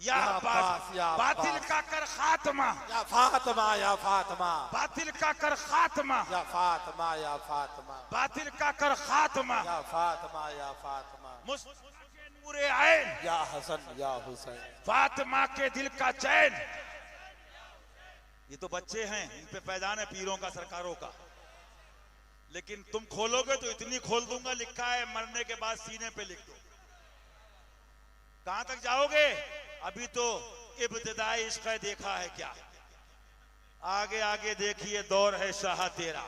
या अब्बास, बातिल का कर खात्मा, या फातिमा या फातिमा, बातिल का कर खात्मा, या फातिमा या फातिमा, बातिल का कर खात्मा, या फातिमा या फातिमा, मुस्तफा के नूरे ऐन, या हसन या हुसैन, फातिमा के दिल का चैन। ये तो बच्चे हैं, इन पे पैदान है पीरों का सरकारों का, लेकिन तुम खोलोगे तो इतनी खोल दूंगा, लिखा है मरने के बाद सीने पे लिख दो। कहां तक जाओगे? अभी तो इब्तिदाई इश्क देखा है क्या, आगे आगे देखिए दौर है शाह तेरा।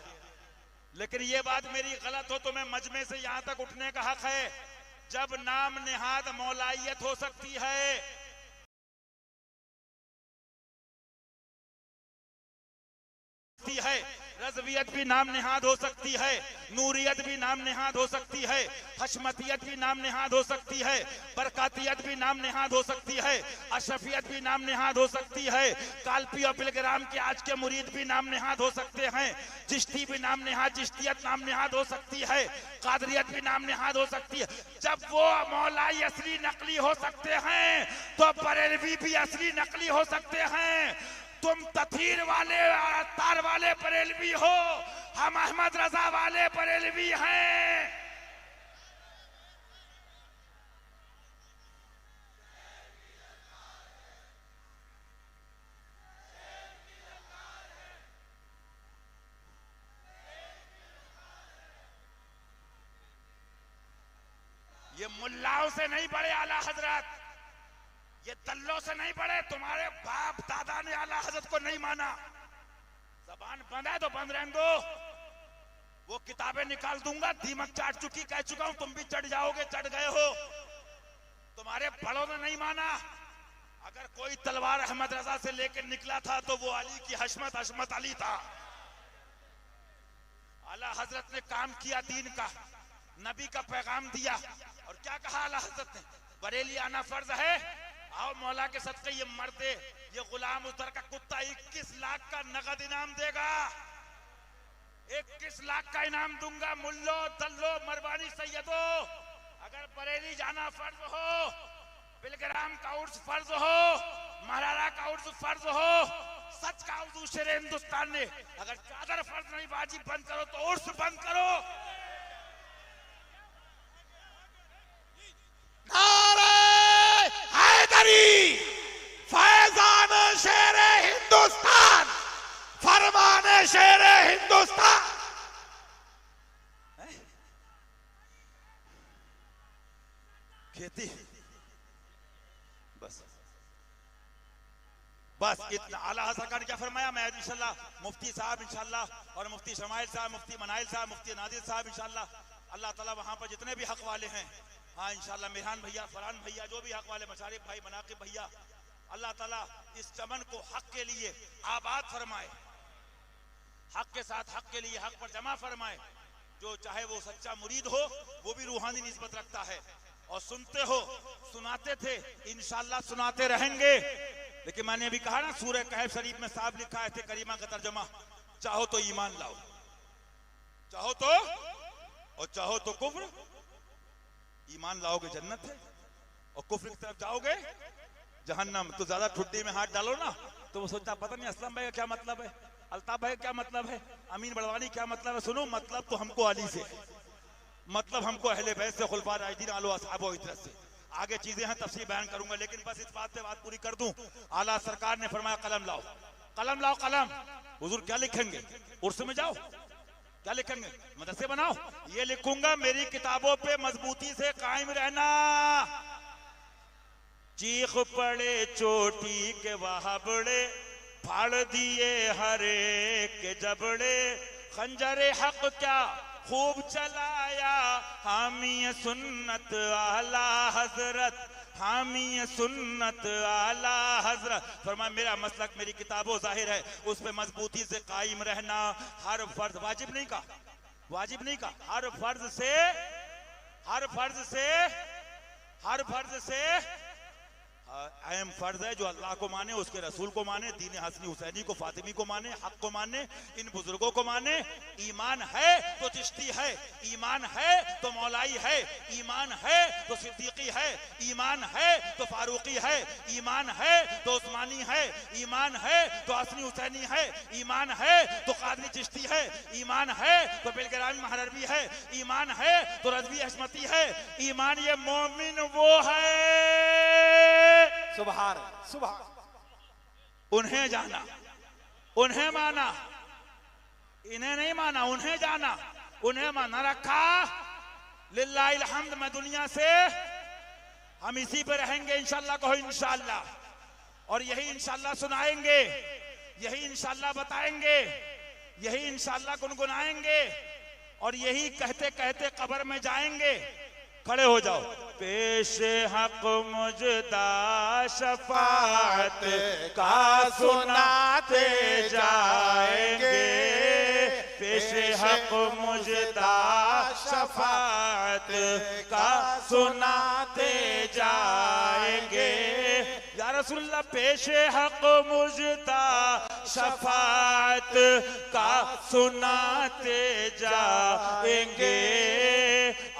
लेकिन ये बात मेरी गलत हो तो मैं मजमे से यहां तक उठने का हक है। जब नाम निहाद मौलाइयत हो सकती है, रज़वियत भी नाम निहाद हो सकती है, नूरियत भी नाम निहाद हो सकती है, हशमतियत भी नाम निहाद हो सकती है, बरकातियत भी नाम निहाद हो सकती है, अशरफियत भी नाम निहाद हो सकती है, कालपी और पिलग्राम के आज के मुरीद भी नाम निहाद हो सकते हैं, चिश्ती भी नाम निहाद, चिश्तियत नाम निहाद हो सकती है, कादरियत भी नाम निहाद हो सकती है। जब वो मौलाई असली नकली हो सकते हैं तो बरेलवी भी असली नकली हो सकते हैं। तुम तथीर वाले तार वाले बरेलवी हो, हम अहमद रजा वाले बरेलवी हैं। ये मुल्लाओं से नहीं बड़े आला हजरत, ये दल्लों से नहीं पढ़े। तुम्हारे बाप दादा ने आला हजरत को नहीं माना। जबान बंद है तो बंद रहने दो। वो किताबें निकाल दूंगा, दीमक चाट चुकी, कह चुका हूं, तुम भी चढ़ जाओगे, चढ़ गए हो। तुम्हारे बड़ों ने नहीं माना। अगर कोई तलवार अहमद रजा से लेकर निकला था तो वो अली की हशमत अली था। आला हजरत ने काम किया दीन का, नबी का पैगाम दिया। और क्या कहा आला हजरत ने? बरेली आना फर्ज है। आओ मौला के सदके ये मर्दे, ये गुलाम उतर का कुत्ता 21 लाख का नगद इनाम देगा। 21 लाख का इनाम दूंगा। मुल्लो दल्लो मरवानी सैयदो, अगर बरेली जाना फर्ज हो, बिलग्राम का उर्स फर्ज हो, महारारा का उर्स फर्ज हो, सच का उर्स शेर हिंदुस्तान ने अगर चादर फर्ज नहीं वाजिब बंद करो तो उर्स बंद करो। फैजान शेर हिंदुस्तान, फरमाने शेर हिंदुस्तान। खेती बस इतना। आला सरकार ने क्या फरमाया? मैं इंशाल्लाह मुफ्ती साहब इंशाल्लाह और मुफ्ती शमाइल साहब, मुफ्ती मनाइल साहब, मुफ्ती नादिर साहब इंशाल्लाह, अल्लाह ताला वहां पर जितने भी हक वाले हैं, हाँ इंशाल्लाह, मेहरान भैया, फरहान भैया, जो भी हक वाले, मशारिफ भाई, मनाकिब भैया, अल्लाह ताला इस चमन को हक के लिए आबाद फरमाए, हक के साथ हक के लिए हक पर जमा फरमाए। जो चाहे वो सच्चा मुरीद हो, वो भी रूहानी निस्बत रखता है। और सुनते हो, सुनाते थे, इंशाल्लाह सुनाते रहेंगे। लेकिन मैंने अभी कहा ना, सूरह कहफ शरीफ में साफ लिखा है थे करीमा का तर्जमा, चाहो तो ईमान लाओ, चाहो तो और चाहो तो कुफ्र। ईमान लाओगे जन्नत है, और कुफ्र की तरफ जाओगे जहन्नम। तो ज्यादा ठुड्डी में हाथ डालो ना तो वो सोचता पता नहीं असलम भाई का क्या मतलब है, अल्ताफ भाई का क्या मतलब है, अमीन बड़वानी क्या मतलब है। सुनो, मतलब तो हमको अली से, मतलब हमको अहले बैत से, खुलफा राशिदीन आलो असहाबो इतरत से। आगे चीजें हैं, तफसील बयान करूंगा, लेकिन बस इस बात से बात पूरी कर दूं। आला सरकार ने फरमाया कलम लाओ, कलम लाओ, कलम। हुजूर क्या लिखेंगे? उर्स में जाओ, क्या लिखेंगे? मदरसे बनाओ। ये लिखूंगा, मेरी किताबों पे मजबूती से कायम रहना। चीख पड़े चोटी के वहाबड़े, फाड़ दिए हरे के जबड़े, खंजरे हक क्या खूब चलाया, हामी सुन्नत आला हजरत, हामी सुन्नत आला हजरत। फरमाया मेरा मसलक मेरी किताबों जाहिर है, उस पे मजबूती से कायम रहना। हर फर्ज, वाजिब नहीं का, वाजिब नहीं का, हर फर्ज से, हर फर्ज से, हर फर्ज से, अहम फर्ज है जो अल्लाह को माने, उसके रसूल को माने, दीन हसनी हुसैनी को, फातिमी को माने, हक को माने, इन बुजुर्गों को माने। ईमान है तो चिश्ती है, ईमान है तो मौलाई है, ईमान है तो सिद्दीकी है, ईमान है तो फारूकी है, ईमान है तो उस्मानी है, ईमान है तो हसनी हुसैनी है, ईमान है तो कादरी चिश्ती है, ईमान है तो बिलगरामी महरबी है, ईमान है तो रज़वी हशमती है। ईमान ये मोमिन वो है, सुभान सुभान, उन्हें जाना, उन्हें माना, इन्हें नहीं माना, उन्हें जाना, उन्हें माना रखा। लिल्लाहिल हम्द। मैं दुनिया से हम इसी पे रहेंगे इंशाअल्लाह, कहो इंशाअल्लाह, और यही इंशाअल्लाह सुनाएंगे, यही इंशाअल्लाह बताएंगे, यही इंशाअल्लाह गुनगुनाएंगे, और यही कहते कहते कब्र में जाएंगे। खड़े हो जाओ। पेश हक मुजदा शफाअत का सुनाते जाएंगे, पेश हक मुजदा शफाअत का सुनाते जाएंगे। या रसूलल्लाह पेश हक मुजदा शफाअत का सुनाते जाएंगे,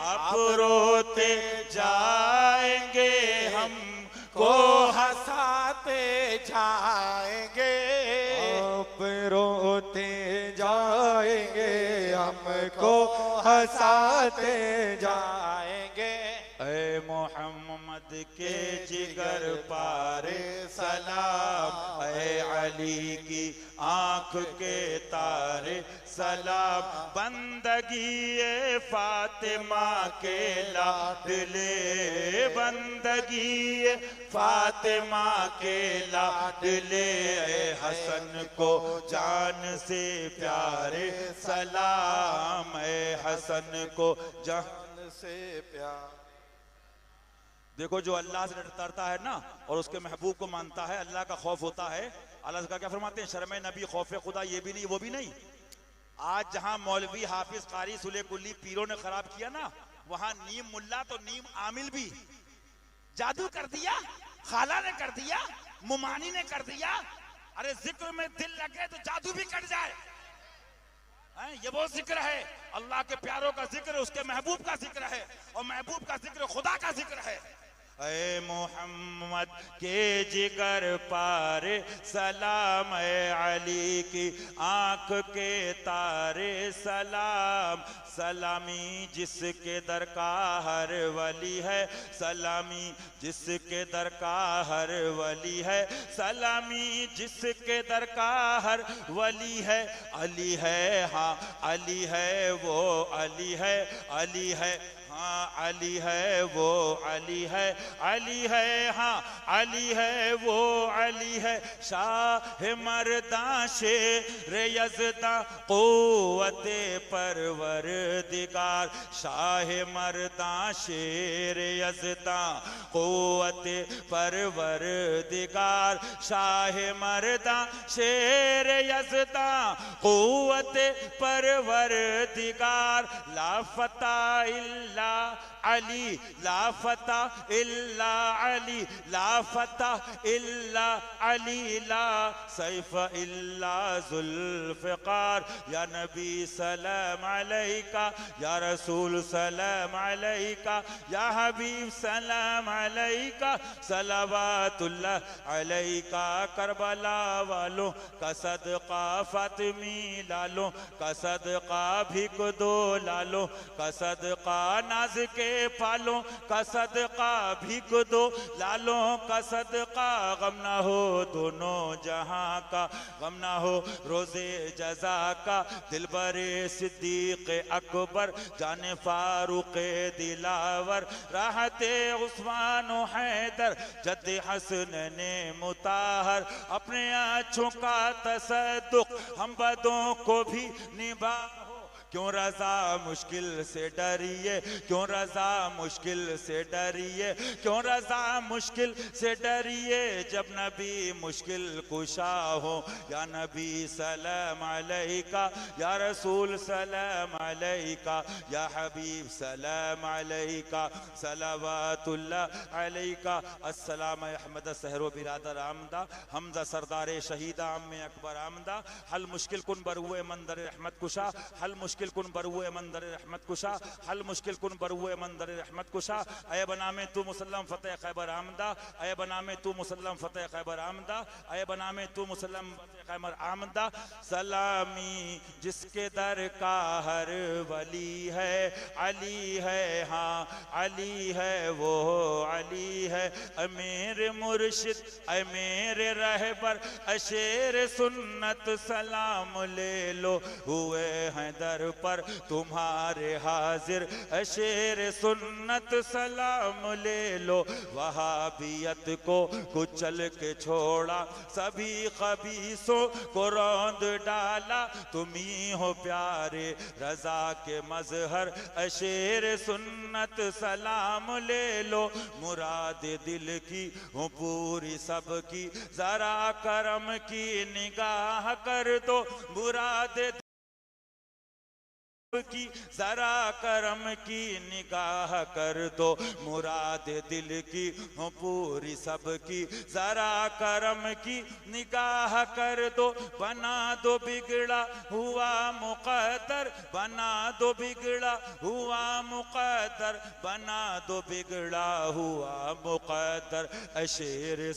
अब रोते जाएंगे हमको हंसाते जाएंगे, आप रोते जाएंगे हमको हंसाते जाएंगे। ऐ मोहम्मद के जिगर पारे सलाम, ऐ अली की आंख के तारे सलाम, बंदगी ए फातिमा के लाडले, बंदगी ए फातिमा के लाडले, ऐ हसन को जान से प्यारे सलाम, ऐ हसन को जान से प्यार। देखो जो अल्लाह से डरता है ना और उसके महबूब को मानता है, अल्लाह का खौफ होता है। अल्लाह का क्या फरमाते हैं, शर्म नबी खौफ खुदा, ये भी नहीं वो भी नहीं। आज जहां मौलवी हाफिज कारी सुले कुल्ली पीरों ने खराब किया ना, वहां नीम मुल्ला तो नीम आमिल भी जादू कर दिया, खाला ने कर दिया, मुमानी ने कर दिया। अरे जिक्र में दिल लगे तो जादू भी कट जाए। ये वो जिक्र है, अल्लाह के प्यारों का जिक्र, उसके महबूब का जिक्र है, और महबूब का जिक्र खुदा का जिक्र है। ऐ मोहम्मद के जिगर पारे सलाम, ऐ अली की आंख के तारे सलाम, सलामी जिसके दर का हर वली है, सलामी जिसके दर का हर वली है, सलामी जिसके दर का हर वली है। अली है हाँ अली है वो अली है, अली है हाँ अली है वो अली है, अली है हाँ अली है वो अली है। शाह मर्दा शेर यज़दा क़ुव्वते परवरदिगार, शाह मर्दा शेर यज़दा क़ुव्वते परवरदिगार, शाह मर्दा शेर यज़दा क़ुव्वते परवरदिगार। ला फता इल्ला अली, ला फता इल्ला अली, ला फता इल्ला अली, ला सैफ इल्ला जुल्फ़िकार। या नबी सलाम अलैका, या रसूल सलाम अलैका, या हबीब सलाम अलैका, सलावतुल्लाह अलैका। करबला वालों का सदका, फातिमी लालों का सदका, भिक दो लालों का सदका, नाज के पालों का सदका, भीग दो लालों का सदका। गम ना हो दोनों जहां का, गम ना हो रोजे जजा का। दिल बरे सिद्दीक अकबर, जाने फारूक दिलावर, राहते उस्मान हैदर, जद्दे हसन ने मुताहर। अपने आँचों का तसद्दुक हम बदों को भी निभा, क्यों रजा मुश्किल से डरिए, क्यों रजा मुश्किल से डरिए, क्यों रजा मुश्किल से डरिए, जब नबी मुश्किल कुशा हो। या नबी सलाम अलैका, या रसूल सलाम अलैका, या हबीब सलाम अलैका, सलावतुल्लाह अलैका। अस्सलाम अहमद सहरो बिरादर आमदा, हमजा सरदार शहीदा अम्मे अकबर आमदा। हल मुश्किल कुन बरुए मंदर रहमत कुशा, हल मुश्किल कुन बरुए मंदर रहमत कुशा, हल मुश्किल कुन बरुए मंदर रहमत कुशा। अय बना में तू मुसल्लम फतेह खैबर आमदा, अय बना में तू मुसल्लम फतेह खैबर आमदा, अय बना में तू मुसल्लम फतेह खैबर आमदा। सलामी जिसके दर का हर वली है, अली है, हाँ अली है, वो अली है। अमीर मुर्शिद अमीर रहबर अशेर सुन्नत सलाम ले लो, हुए हैं दर पर तुम्हारे हाजिर अशेर सुन्नत सलाम ले लो। वहाबियत को कुचल के छोड़ा, सभी खबीसों को रौंद डाला, तुम ही हो प्यारे रजा के मजहर अशेर सुन्नत सलाम ले लो। मुराद दिल की हूँ पूरी सबकी, जरा करम की निगाह कर दो, मुराद की जरा करम की निगाह कर दो, मुराद दिल की हो पूरी सबकी, जरा करम की निगाह कर दो। बना दो बिगड़ा हुआ मुकद्दर, बना दो बिगड़ा हुआ मुकद्दर, बना दो बिगड़ा हुआ मुकद्दर अशेर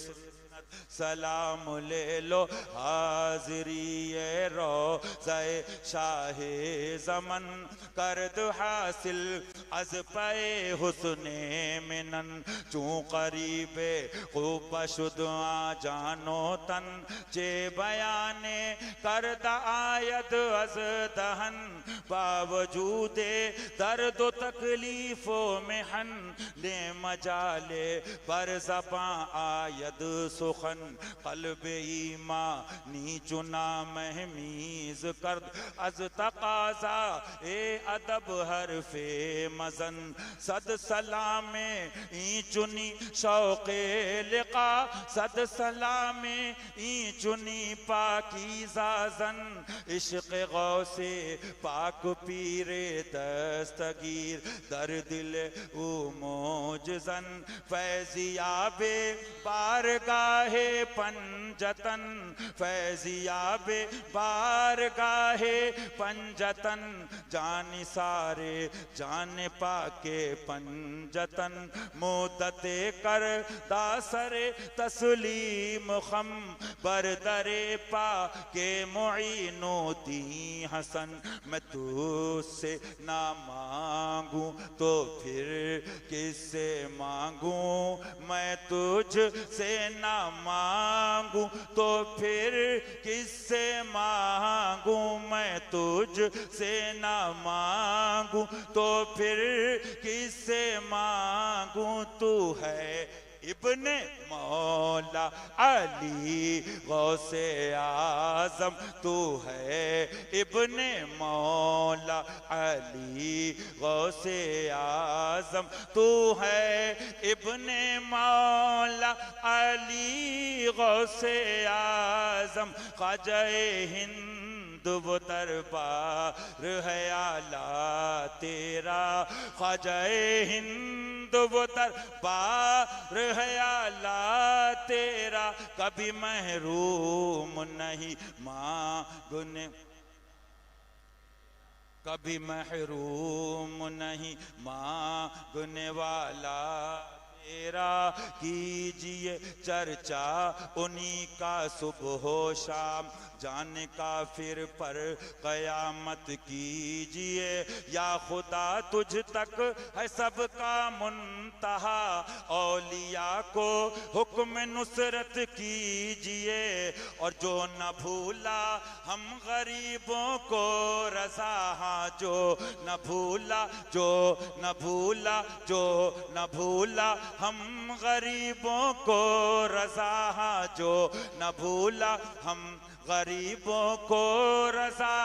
सलाम ले लो। हाजिरी ये रोज़े शाहे ज़मन करद हासिल अज पे हुस्ने मिनन, चूँ करीबे खूब शुदआ जानो तन, चे बयाने करद आयद अज दहन, बावजूदे दर्द तकलीफो में हन, ने मजाले पर ज़बां आयद सुखन, कल्ब ईमा नी चुना महमीज करद अज तकाजा ए अदब हरफे मजन, सद सलामे ई चुनी शौक़े लिका, सद सलामे ई चुनी पाकीज़ा जन, इश्क़ गौसे पाक पीरे दस्तगीर दर दिल ओ मोजजन, फैज़ियाबे बारगाहे पंजतन, फैज़ियाबे बारगाहे पंजतन, जानी सारे जाने पाके पंजतन, मुद्दते कर दासरे तस्लीम खम, बरदरे पा के मुईनोती हसन। मैं तुझसे ना मांगू तो फिर किससे मांगू, मैं तुझ से ना मांगू तो फिर किससे मांगू, मैं तुझ से ना मांगू तो फिर किससे मांगू। तू है इब्ने मौला अली गौसे आजम, तू है इब्ने मौला अली गौसे आजम, तू है इब्ने मौला अली गौसे आजम। ख्वाजाए हिंद वो दरबार है आला तेरा, ख्वाजाए हिंद वो दरबार है आला तेरा, कभी महरूम नहीं मांगने, कभी महरूम नहीं मांगने वाला तेरा। कीजिए चर्चा उन्हीं का सुबह शाम, जाने का फिर पर कयामत कीजिए। या खुदा तुझ तक है सबका मुंतहा, औलिया को हुक्म नुसरत कीजिए। और जो न भूला हम गरीबों को रजा, हाँ जो न भूला, जो न भूला, जो न भूला हम गरीबों को रजा, हाँ जो न भूला हम गरीबों को रजा।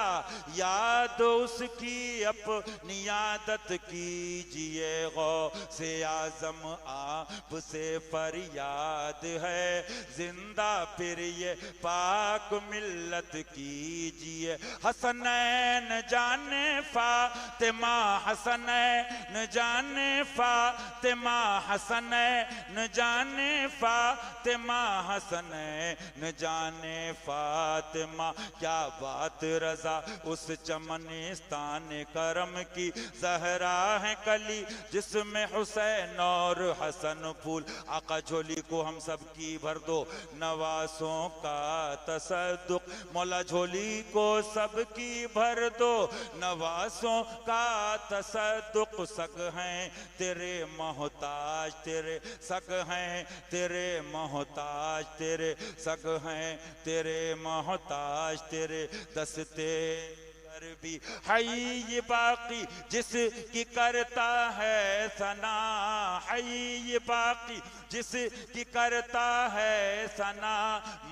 याद उसकी अपनी आदत कीजिए, गौसे आजम आपसे फरियाद है, जिंदा फिर ये पाक मिल्लत कीजिए। हसनैन जाने फातिमा, हसनैन जाने फातिमा, हसनैन जाने फातिमा, हसनैन जाने फातिमा। क्या बात रजा उस चमनिस्तान करम की, जहरा है कली जिसमें हुसैन और हसन फूल। आका झोली को हम सब की भर दो नवासों का तसद्दुक, मौला झोली को सब की भर दो नवासों का तसद्दुक। सग हैं तेरे मोहताज, तेरे सग हैं तेरे मोहताज, तेरे सग हैं तेरे मोहताज, तेरे दस्ते कर भी है ये बाकी जिसकी करता है सना, है ये बाकी जिसकी करता है सना।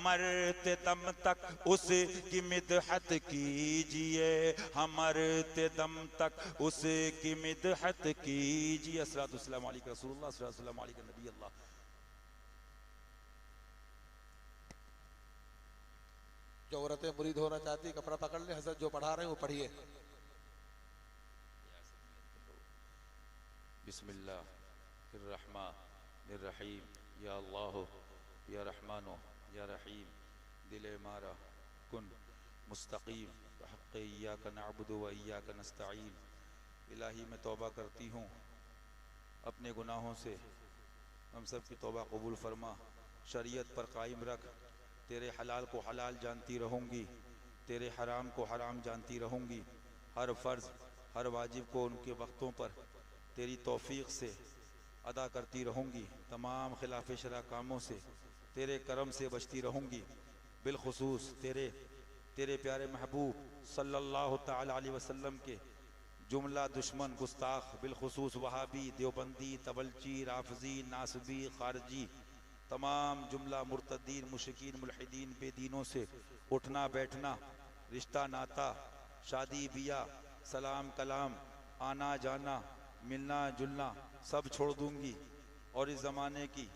मरते दम तक उसकी मिदहत कीजिए, हम मरते दम तक उसकी मिदहत कीजिए। अस्सलातु वस्सलामु अलैका रसूलुल्लाह, अस्सलातु वस्सलामु अलैका नबी अल्लाह। जो औरतें मुरीद होना चाहती कपड़ा पकड़ ले, हजरत जो पढ़ा रहे हैं वो पढ़िए। बिस्मिल्लाहिर्रहमानिर्रहीम, या अल्लाह या रहमानो या रहीम, दिले मारा कुन मुस्तकीम, हक़्क़े इय्याका नअबुदु व इय्याका नस्तईन। इलाही मैं तौबा करती हूँ अपने गुनाहों से, हम सब की तौबा कबूल फरमा। शरीयत पर कायम रख, तेरे हलाल को हलाल जानती रहूँगी, तेरे हराम को हराम जानती रहूँगी। हर फ़र्ज़ हर वाजिब को उनके वक्तों पर तेरी तौफ़ीक़ से अदा करती रहूँगी। तमाम खिलाफ़ शरअ कामों से तेरे करम से बचती रहूँगी। बिलखुसूस तेरे प्यारे महबूब सल्लल्लाहु तआला अलैहि वसल्लम के जुमला दुश्मन गुस्ताख, बिलखुसूस वहाबी, देवबंदी, तबलची, राफजी, नासबी, खारजी, तमाम जुमला मुर्तदीन, मुशरिकीन, मुल्हिदीन, बेदीनों से उठना बैठना, रिश्ता नाता, शादी बिया, सलाम कलाम, आना जाना, मिलना जुलना सब छोड़ दूंगी। और इस ज़माने की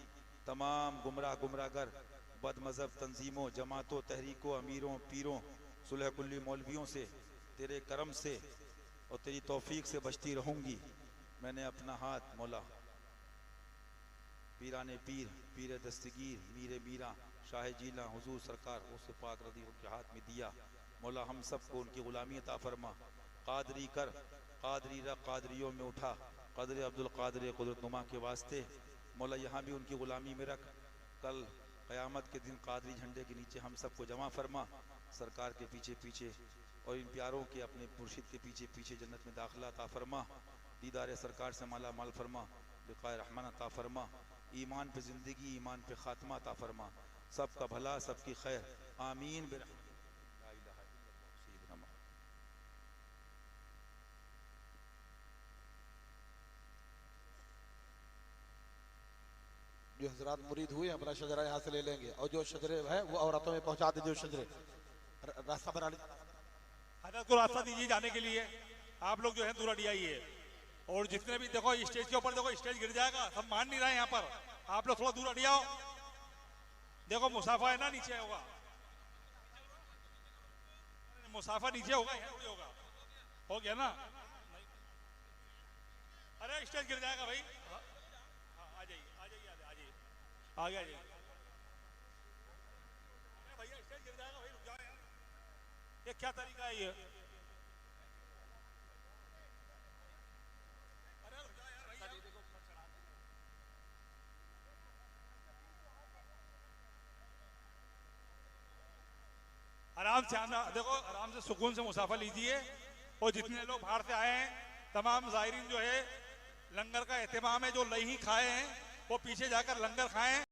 तमाम गुमराहगर बदमज़हब तंजीमों, जमातों, तहरीकों, अमीरों, पीरों, सुलह कुल्ली मौलवियों से तेरे करम से और तेरी तौफीक से बचती रहूँगी। मैंने अपना हाथ मौला पीराने पीर, पीर दस्तगीर, मीरे मीरा, शाह जीला हुजूर सरकार उस पाक रदी के हाथ में दिया। मौला हम सब को उनकी ग़ुलामी अता फरमा। कादरी कर, कादरी रख, कादरियों में उठा, क़द्र अब्दुल कादिर कुदरत नुमा के वास्ते। मौला यहाँ भी उनकी ग़ुलामी में रख। कल क़यामत के दिन कादरी झंडे के नीचे हम सबको जमा फरमा। सरकार के पीछे पीछे और इन प्यारों के अपने मुर्शिद के पीछे पीछे जन्नत में दाखिला अता फरमा। दीदार सरकार से माला माल फरमा। लिक़ाए रहमान अता फरमा। ईमान पे ज़िंदगी, ईमान पे ख़ात्मा अता फरमा। सबका भला, सबकी खैर, आमीन। जो हजरात मुरीद हुए अपना शजरा यहाँ से ले लेंगे, और जो शजरे है वो औरतों में पहुँचा दीजिए। शजरे रास्ता बना लीजिए, हजरत को रास्ता दीजिए जाने के लिए। आप लोग जो है दूर हट जाइए। और जितने भी देखो स्टेज के ऊपर, देखो स्टेज गिर जाएगा, सब मान नहीं रहे यहाँ पर। आप लोग थोड़ा दूर हट जाओ। देखो मुसाफा है ना, नीचे होगा, मुसाफा नीचे होगा, यहाँ थोड़ी होगा। हो गया ना? अरे स्टेज गिर जाएगा भाई। आ जाइए, आ जाइए, आ जाइए, आ गया जी भैया, स्टेज गिर जाएगा भाई, रुक जाओ यार। ये क्या तरीका है ये? अरे रुक जाओ यार भैया। आराम से आना, देखो आराम से सुकून से मुसाफा लीजिए। और जितने लोग बाहर से आए हैं, तमाम ज़ायरीन जो है, लंगर का एहतमाम है, जो नहीं खाए हैं वो पीछे जाकर लंगर खाएं।